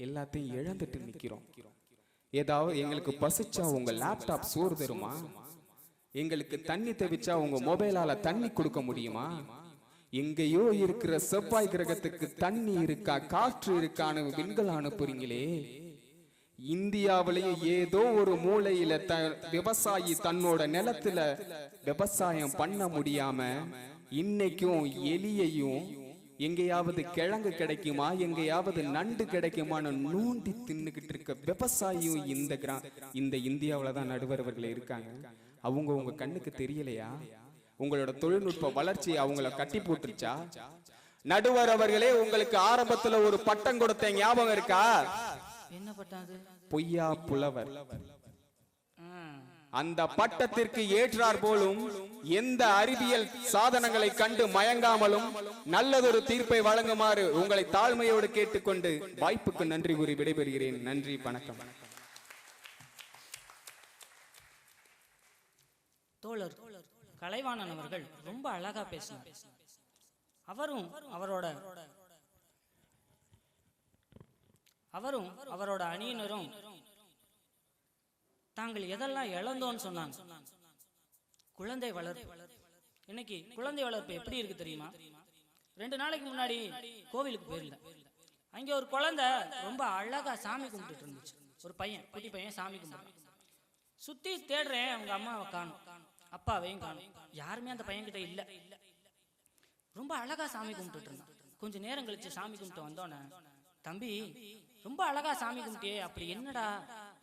எல்லாத்தையும் இழந்துட்டு நிக்கிறோம். ஏதாவது எங்களுக்கு பசிச்சா உங்க லேப்டாப் சோறு தருமா? எங்களுக்கு தண்ணி தவிச்சா உங்க மொபைலால தண்ணி கொடுக்க முடியுமா? எங்கேயோ இருக்கிற செவ்வாய் கிரகத்துக்கு தண்ணி இருக்கா, காற்று இருக்கான்னு விண்கல் அனுப்புறீங்களே. இந்தியாவிலேயே ஏதோ ஒரு மூலையில விவசாயி தன்னோட நிலத்துல விவசாயம் பண்ண முடியாம இன்னைக்கும் எலியையும் எங்கேயாவது கிழங்கு கிடைக்குமா, எங்கேயாவது நண்டு கிடைக்குமான்னு நூண்டி தின்னுகிட்டு இருக்க விவசாயியும் இந்த இந்தியாவில தான் நடுவர்களே இருக்காங்க. அவங்க உங்க கண்ணுக்கு தெரியலையா? உங்களோட தொழில்நுட்ப வளர்ச்சி அவங்கள கட்டி போட்டுருச்சா? நடுவர் அவர்களே, உங்களுக்கு ஆரம்பத்துல ஒரு பட்டம் கொடுத்த ஞாபகம் இருக்கா? என்ன பட்டாது? பொய்யா புலவர். அந்த பட்டத்திற்கு ஏற்றார் போலும் எந்த அறிவியல் சாதனங்களை கண்டு மயங்காமலும் நல்லதொரு தீர்ப்பை வழங்குமாறு உங்களை தாழ்மையோடு கேட்டுக்கொண்டு வாய்ப்புக்கு நன்றி கூறி விடைபெறுகிறேன். நன்றி, வணக்கம். தோழர் கலைவாணன் அவர்கள் ரொம்ப அழகா பேசினார். அவரும் அவரோட அணியினரும் தாங்கள் எதெல்லாம் இழந்தோன்னு சொன்னாங்க. குழந்தை வளர்ப்பு. இன்னைக்கு குழந்தை வளர்ப்பு எப்படி இருக்கு தெரியுமா? 2 நாளைக்கு முன்னாடி கோவிலுக்கு போயிருந்தேன். அங்கே ஒரு குழந்தை ரொம்ப அழகா சாமி கும்பிட்டு இருந்துச்சு. ஒரு பையன், குட்டி பையன் சாமி கும்பிட்டு. சுத்தி தேடுறேன், அவங்க அம்மாவை காணும், அப்பாவையும் காணும். யாருமே அந்த பையன் கிட்ட இல்ல. ரொம்ப அழகா சாமி கும்பிட்டு இருந்தான். கொஞ்ச நேரம் கழிச்சு சாமி கும்பிட்டு வந்தோன்னே, தம்பி ரொம்ப அழகா சாமி கும்பிட்டியே, அப்படி என்னடா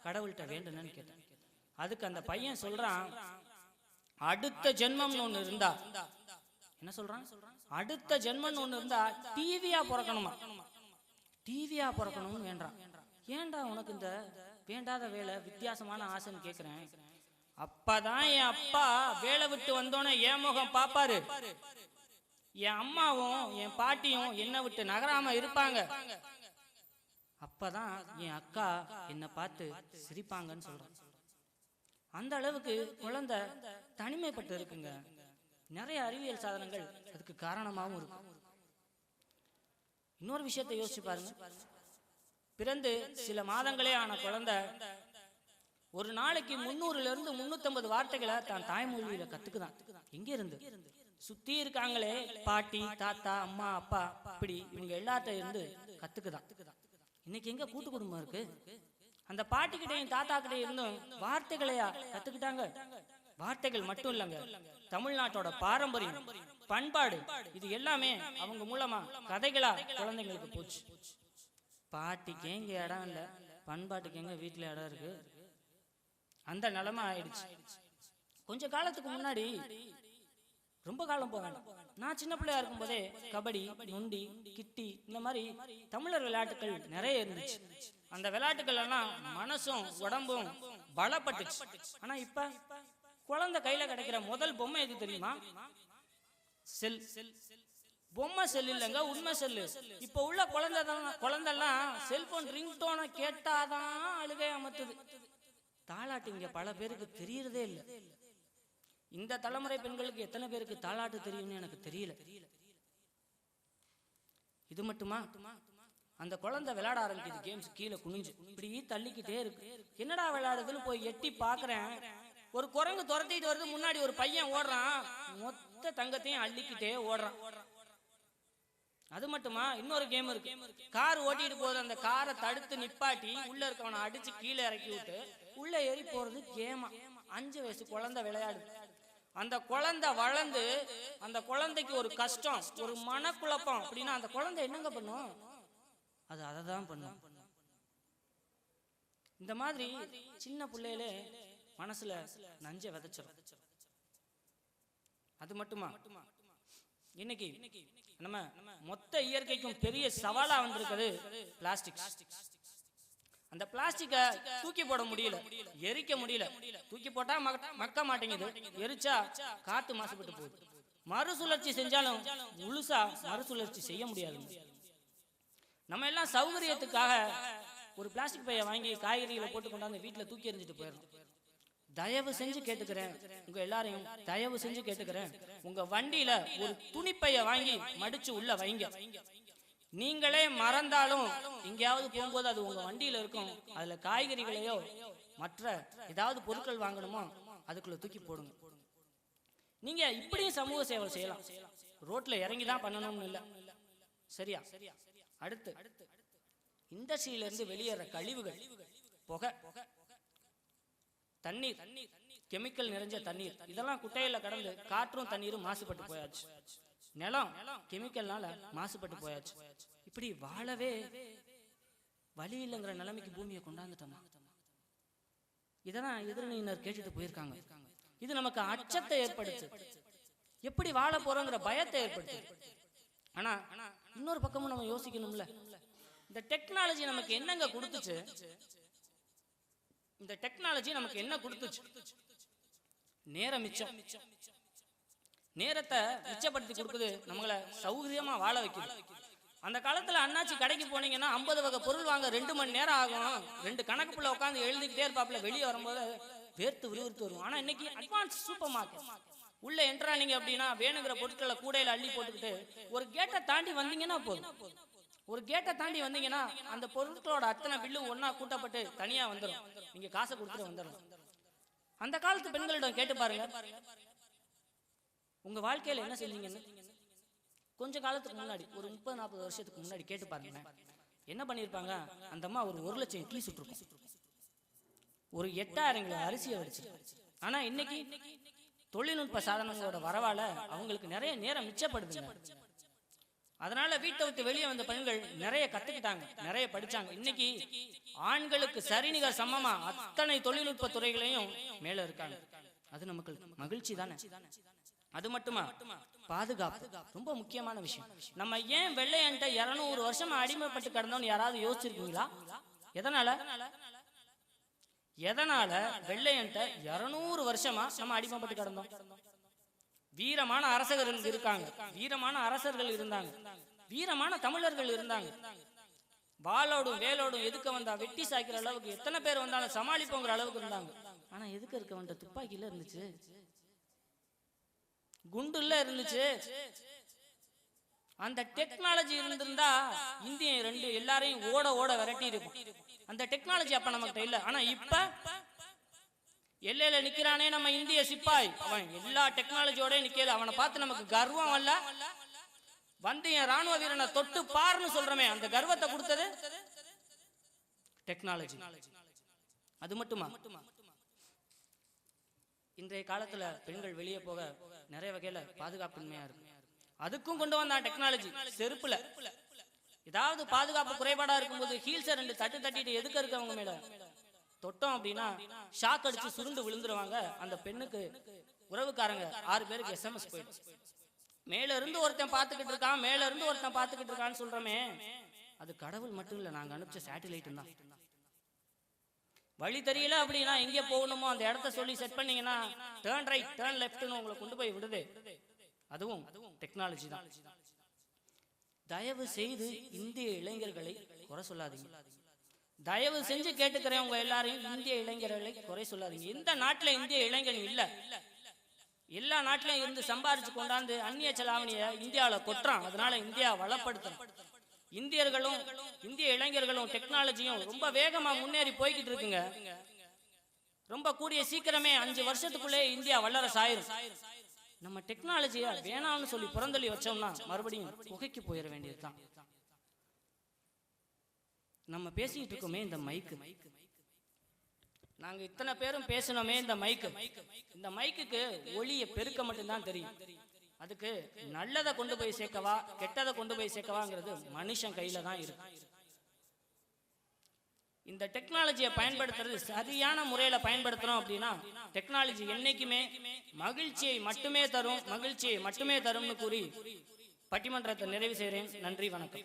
கடவுள்கிட்ட வேண்டுன்னு கேட்டேன். அதுக்கு அந்த பையன் சொல்றான், அடுத்த ஜென்மம்னு ஒண்ணு இருந்தா, என்ன சொல்றான், அடுத்த ஜென்மம்னு ஒண்ணு இருந்தா டிவியா பிறக்கணுமா, டிவியா பிறக்கணும்னு வேண்டாம். ஏன்டா உனக்கு இந்த வேண்டாத வேலை, வித்தியாசமான ஆசைன்னு கேக்குறேன். அப்பதான் என் அப்பா வேலை விட்டு வந்தோன்னே என் முகம் பாப்பாரு, என் அம்மாவும் என் பாட்டியும் என்னை விட்டு நகராம இருப்பாங்க. அப்பதான் என் அக்கா என்னை பார்த்து சிரிப்பாங்கன்னு சொல்றான். அந்த அளவுக்கு குழந்தை தனிமைப்பட்டு இருக்குங்க. நிறைய அறிவியல் சாதனங்கள் அதுக்கு காரணமாகவும் இருக்கு. இன்னொரு விஷயத்தை யோசிச்சு பாருங்க. பிறந்து சில மாதங்களே ஆன குழந்தை ஒரு நாளைக்கு 300ல இருந்து 350 வார்த்தைகளை தான் தாய்மொழியில கத்துக்குதான். எங்க இருந்து? சுத்தி இருக்காங்களே பாட்டி, தாத்தா, அம்மா, அப்பா, இப்படி இவங்க எல்லார்ட்ட இருந்து கத்துக்குதான். இன்னைக்கு எங்க கூட்டு குடும்பம் இருக்கு? அந்த பாட்டி கிட்டையும் தாத்தா கிட்டையும் இருந்தும் வார்த்தைகளையா கத்துக்கிட்டாங்க? வார்த்தைகள் மட்டும் இல்லைங்க, தமிழ்நாட்டோட பாரம்பரியம், பண்பாடு, இது எல்லாமே அவங்க மூலமா கதைகளா குழந்தைங்களுக்கு போச்சு. பாட்டிக்கு எங்க இடம் இல்ல, பண்பாட்டுக்கு எங்க வீட்டுல இடம் இருக்கு? அந்த நிலைமை ஆயிடுச்சு. கொஞ்ச காலத்துக்கு முன்னாடி, ரொம்ப காலம் போக வேண்டாம், நான் சின்ன பிள்ளையா இருக்கும் போதே கபடி, நொண்டி, கிட்டி, இந்த மாதிரி தமிழர் விளையாட்டுகள் நிறைய இருந்துச்சு. அந்த விளையாட்டுகள் எல்லாம் மனசும் உடம்பும் பலப்பட்டுச்சு. ஆனா இப்ப குழந்தை கையில கிடைக்கிற முதல் பொம்மை எது தெரியுமா? செல். பொம்மை செல் இல்லைங்க, உண்மை செல்லு. இப்ப உள்ள குழந்தைலாம் செல்போன் ரிங்டோனை கேட்டாதான் அழுகை அமர்த்துது. தாலாட்டு இங்க பல பேருக்கு தெரியறதே இல்லை. இந்த தலைமுறை பெண்களுக்கு எத்தனை பேருக்கு தாலாட்டு தெரியும்னு எனக்கு தெரியல. இது மட்டுமா, அந்த குழந்தை விளையாட ஆரம்பிக்குது கேம்ஸ், கீழே குனிஞ்சு இப்படி தள்ளிக்கிட்டே இருக்கு. என்னடா விளையாடுதுன்னு போய் எட்டி பாக்குறேன், ஒரு குரங்கு துரத்திட்டு வருது, முன்னாடி ஒரு பையன் ஓடுறான், மொத்த தங்கத்தையும் அள்ளிக்கிட்டே ஓடுறான். அது மட்டுமா, இன்னொரு கேம் இருக்கு. கார் ஓட்டிட்டு போகுது, அந்த காரை தடுத்து நிப்பாட்டி உள்ள இருக்கவனை அடிச்சு கீழே இறக்கி விட்டு உள்ள ஏறி போறது கேமா. 5 வயசு குழந்தை விளையாடு. அந்த குழந்தை வளர்ந்து அந்த குழந்தைக்கு ஒரு கஷ்டம், ஒரு மனக்குழப்பம் அப்படின்னா அந்த குழந்தை என்னங்க பண்ணும்? அது அதை தான் பண்ணும். இந்த மாதிரி சின்ன பிள்ளையிலே மனசுல நஞ்ச விதைச்சிடும். அது மட்டுமா, இன்னைக்கு நம்ம மொத்த இயற்கைக்கும் பெரிய சவாலா வந்திருக்கிறது பிளாஸ்டிக். அந்த பிளாஸ்டிக்கை தூக்கி போட முடியல, எரிக்க முடியல. தூக்கி போட்டா மக்க மாட்டேங்குது, எரிச்சா காத்து மாசுபட்டு போகுது. மறுசுழற்சி செஞ்சாலும் முழுசா மறுசுழற்சி செய்ய முடியாது. நம்ம எல்லாம் சௌகரியத்துக்காக ஒரு பிளாஸ்டிக் பையை வாங்கி காய்கறிகளை போட்டு கொண்டாந்து வீட்டில் தூக்கி எறிஞ்சிட்டு போயிடணும். தயவு செஞ்சு கேட்டுக்கிறேன், உங்க எல்லாரையும் தயவு செஞ்சு கேட்டுக்கிறேன், உங்க வண்டியில ஒரு துணிப்பைய வாங்கி மடிச்சு உள்ள வைங்க. நீங்களே மறந்தாலும் எங்கேயாவது போகும்போது அது உங்க வண்டியில இருக்கும். அதுல காய்கறிகளையோ மற்ற ஏதாவது பொருட்கள் வாங்கணுமோ அதுக்குள்ள தூக்கி போடுங்க. நீங்க இப்படியும் சமூக சேவை செய்யலாம். ரோட்ல இறங்கிதான் பண்ணணும்னு இல்லை, சரியா? அடுத்து இண்டஸ்ட்ரியில இருந்து வெளியேற கழிவுகள், புகை, தண்ணீர், கெமிக்கல் நிறைஞ்ச தண்ணீர், இதெல்லாம் குட்டையில கடந்து காற்றும் தண்ணீரும் மாசுபட்டு போயாச்சு. நிலம் கெமிக்கல்னால மாசுபட்டு போயாச்சு. இப்படி வாழவே வழி இல்லைங்கிற நிலைமைக்கு பூமியை கொண்டாந்துட்டோமா? இதெல்லாம் எதிரணியினர் கேட்டுட்டு போயிருக்காங்க. இது நமக்கு அச்சத்தை ஏற்படுத்து, எப்படி வாழ போறோங்கிற பயத்தை ஏற்படுத்து. ஆனா இன்னொரு பக்கமும் நம்ம யோசிக்கணும்ல, இந்த டெக்னாலஜி நமக்கு என்னங்க கொடுத்துச்சு? இந்த டெக்னாலஜி நமக்கு என்ன கொடுத்துச்சு? நேரம் மிச்சம். நேரத்தை மிச்சப்படுத்தி கொடுக்குது, நம்மளை சௌகரியமா வாழ வைக்குது. அந்த காலத்துல அண்ணாச்சி கடைக்கு போனீங்கன்னா 50 வகை பொருள் வாங்க 2 மணி நேரம் ஆகும். 2 கணக்குள்ள உட்காந்து எழுதிக்கிட்டே இருப்பாப்புல, வெளியே வரும்போது வேர்த்து விறுவிறுத்து வரும். ஆனா இன்னைக்கு அட்வான்ஸ் சூப்பர் மார்க்கெட் உள்ள என்ட்ரானீங்க அப்படின்னா வேணுங்கிற பொருட்களை கூடையில அள்ளி போட்டுக்கிட்டு ஒரு கேட்டை தாண்டி வந்தீங்கன்னா போதும். ஒரு கேட்டை தாண்டி வந்தீங்கன்னா அந்த பொருட்களோட அத்தனை பில்லு ஒன்னா கூட்டப்பட்டு தனியா வந்துடும். நீங்க காசை கொடுத்துட்டு வந்துடலாம். அந்த காலத்து பெண்களிடம் கேட்டு பாருங்க, உங்க வாழ்க்கையில என்ன செஞ்சீங்கன்னு. கொஞ்ச காலத்துக்கு முன்னாடி, ஒரு 30-40 வருஷத்துக்கு முன்னாடி கேட்டு பாருங்க, என்ன பண்ணிருப்பாங்க? அந்த அம்மா ஒரு 1 லட்சம் இட்லி சுட்டுருக்கும், ஒரு 8000 கிலோ அரிசியை வச்சு. ஆனா இன்னைக்கு தொழில்நுட்ப சாதனங்களோட வரவால அவங்களுக்கு நிறைய நேரம் மிச்சப்படுதுங்க. அதனால வீட்டை விட்டு வெளியே வந்த பெண்கள் நிறைய கத்துக்கிட்டாங்க, நிறைய படிச்சாங்க. இன்னைக்கு ஆண்களுக்கு சரிநிகர் சமமா அத்தனை தொழில்நுட்ப துறைகளையும் மேல இருக்காங்க. அது நமக்கு மகிழ்ச்சி தானே? அது மட்டுமா, பாதுகாப்பு ரொம்ப முக்கியமான விஷயம். நம்ம ஏன் வெள்ளையன்ட்ட 200 வருஷமா அடிமைப்பட்டு கிடந்தோம்னு யாராவது யோசிச்சிருக்கீங்களா? எதனால வெள்ளையன்ட்ட 200 வருஷமா நம்ம அடிமைப்பட்டு கிடந்தோம்? வீரமான அரசர்கள் இருக்காங்க, வீரமான அரசர்கள் இருந்தாங்க, வீரமான தமிழர்கள் இருந்தாங்க. வாளோடும் வேலோடும் எதுக்க வந்தா வெட்டி சாய்க்கிற அளவுக்கு எத்தனை பேர் வந்தாலும் சமாளிப்போங்கிற அளவுக்கு இருந்தாங்க. ஆனா எதுக்கு இருக்க வந்த துப்பாக்கில இருந்துச்சு, குண்டுல இருந்துச்சு. அந்த டெக்னாலஜி இருந்திருந்தா இந்திய 2 எல்லாரையும் ஓட ஓட விரட்டி இருக்கும். அந்த டெக்னாலஜி அப்ப நமக்கு இல்ல. ஆனா இப்ப எல்லையில நிக்கிறானே நம்ம இந்திய சிப்பாய், அவன் எல்லா டெக்னாலஜியோட நிக்கல. அவனை பார்த்து நமக்கு கர்வம் அல்ல, வந்து என் ராணுவ வீரனை தொட்டு பாருன்னு சொல்றமே, அந்த கர்வத்தை கொடுத்தது டெக்னாலஜி. அது மட்டுமா, இன்றைய காலத்துல பெண்கள் வெளியே போக நிறைய வகையில பாதுகாப்பின்மையா இருக்கு. அதுக்கும் கொண்டு வந்தான் டெக்னாலஜி. செருப்புல ஏதாவது பாதுகாப்பு குறைபாடா இருக்கும்போது ஹீல்ஸை 2 தட்டு தட்டிட்டு எதுக்கு இருக்கவங்க மேல தொட்டோம் அப்படின்னா ஷாக் அடிச்சு சுருண்டு விழுந்துருவாங்க. அந்த பெண்ணுக்கு உறவுக்காரங்க 6 பேருக்கு SMS போயிடும். மேல இருந்து ஒருத்தன் பார்த்துக்கிட்டு இருக்கான், மேல இருந்து ஒருத்தன் பார்த்துக்கிட்டு இருக்கான்னு சொல்றமே, அது கடவுள் மட்டும் இல்ல, நாங்க அனுப்பிச்ச சேட்டலைட் தான். வழி தெரியல அப்படின்னா எங்கே போகணுமோ அந்த இடத்த சொல்லி செட் பண்ணீங்கன்னா டர்ன் ரைட் டர்ன் லெஃப்ட்னு உங்களை கொண்டு போய் விடுது. அதுவும் டெக்னாலஜி தான். தயவு செய்து இந்திய இளைஞர்களை குறை சொல்லாதீங்க. தயவு செஞ்சு கேட்டுக்கிறேன், உங்க எல்லாரையும் இந்திய இளைஞர்களை குறை சொல்லாதீங்க. எந்த நாட்டுல இந்திய இளைஞன் இல்ல, எல்லா நாட்டிலையும் இருந்து சம்பாரிச்சு கொண்டாந்து அந்நிய செலாவணிய இந்தியாவில கொட்டுறான். அதனால இந்தியா வளப்படுத்துறோம். இந்தியர்களும் இந்திய இளைஞர்களும் டெக்னாலஜியும் ரொம்ப வேகமா முன்னேறி போய்கிட்டு இருக்குங்க. ரொம்ப கூடிய சீக்கிரமே 5 வருஷத்துக்குள்ளே இந்தியா வல்லரசு ஆயிரும். நம்ம டெக்னாலஜியை வேணாம்னு சொல்லி புறந்தள்ளி வச்சோம்னா மறுபடியும் புகைக்கு போயிட வேண்டியதுதான். நம்ம பேசிட்டு இருக்கோமே இந்த மைக்கு, நாங்க இத்தனை பேரும் பேசணுமே இந்த மைக்குக்கு ஒளியை பெருக்க மட்டும்தான் தெரியும். அதுக்கு நல்லதை கொண்டு போய் சேர்க்கவா கெட்டதை கொண்டு போய் சேர்க்கவாங்கிறது மனுஷன் கையில தான் இருக்கு. இந்த டெக்னாலஜியை பயன்படுத்துறது சரியான முறையில பயன்படுத்துறோம் அப்படின்னா டெக்னாலஜி என்னைக்குமே மகிழ்ச்சியை மட்டுமே தரும்னு கூறி பட்டிமன்றத்தை நிறைவு செய்கிறேன். நன்றி, வணக்கம்.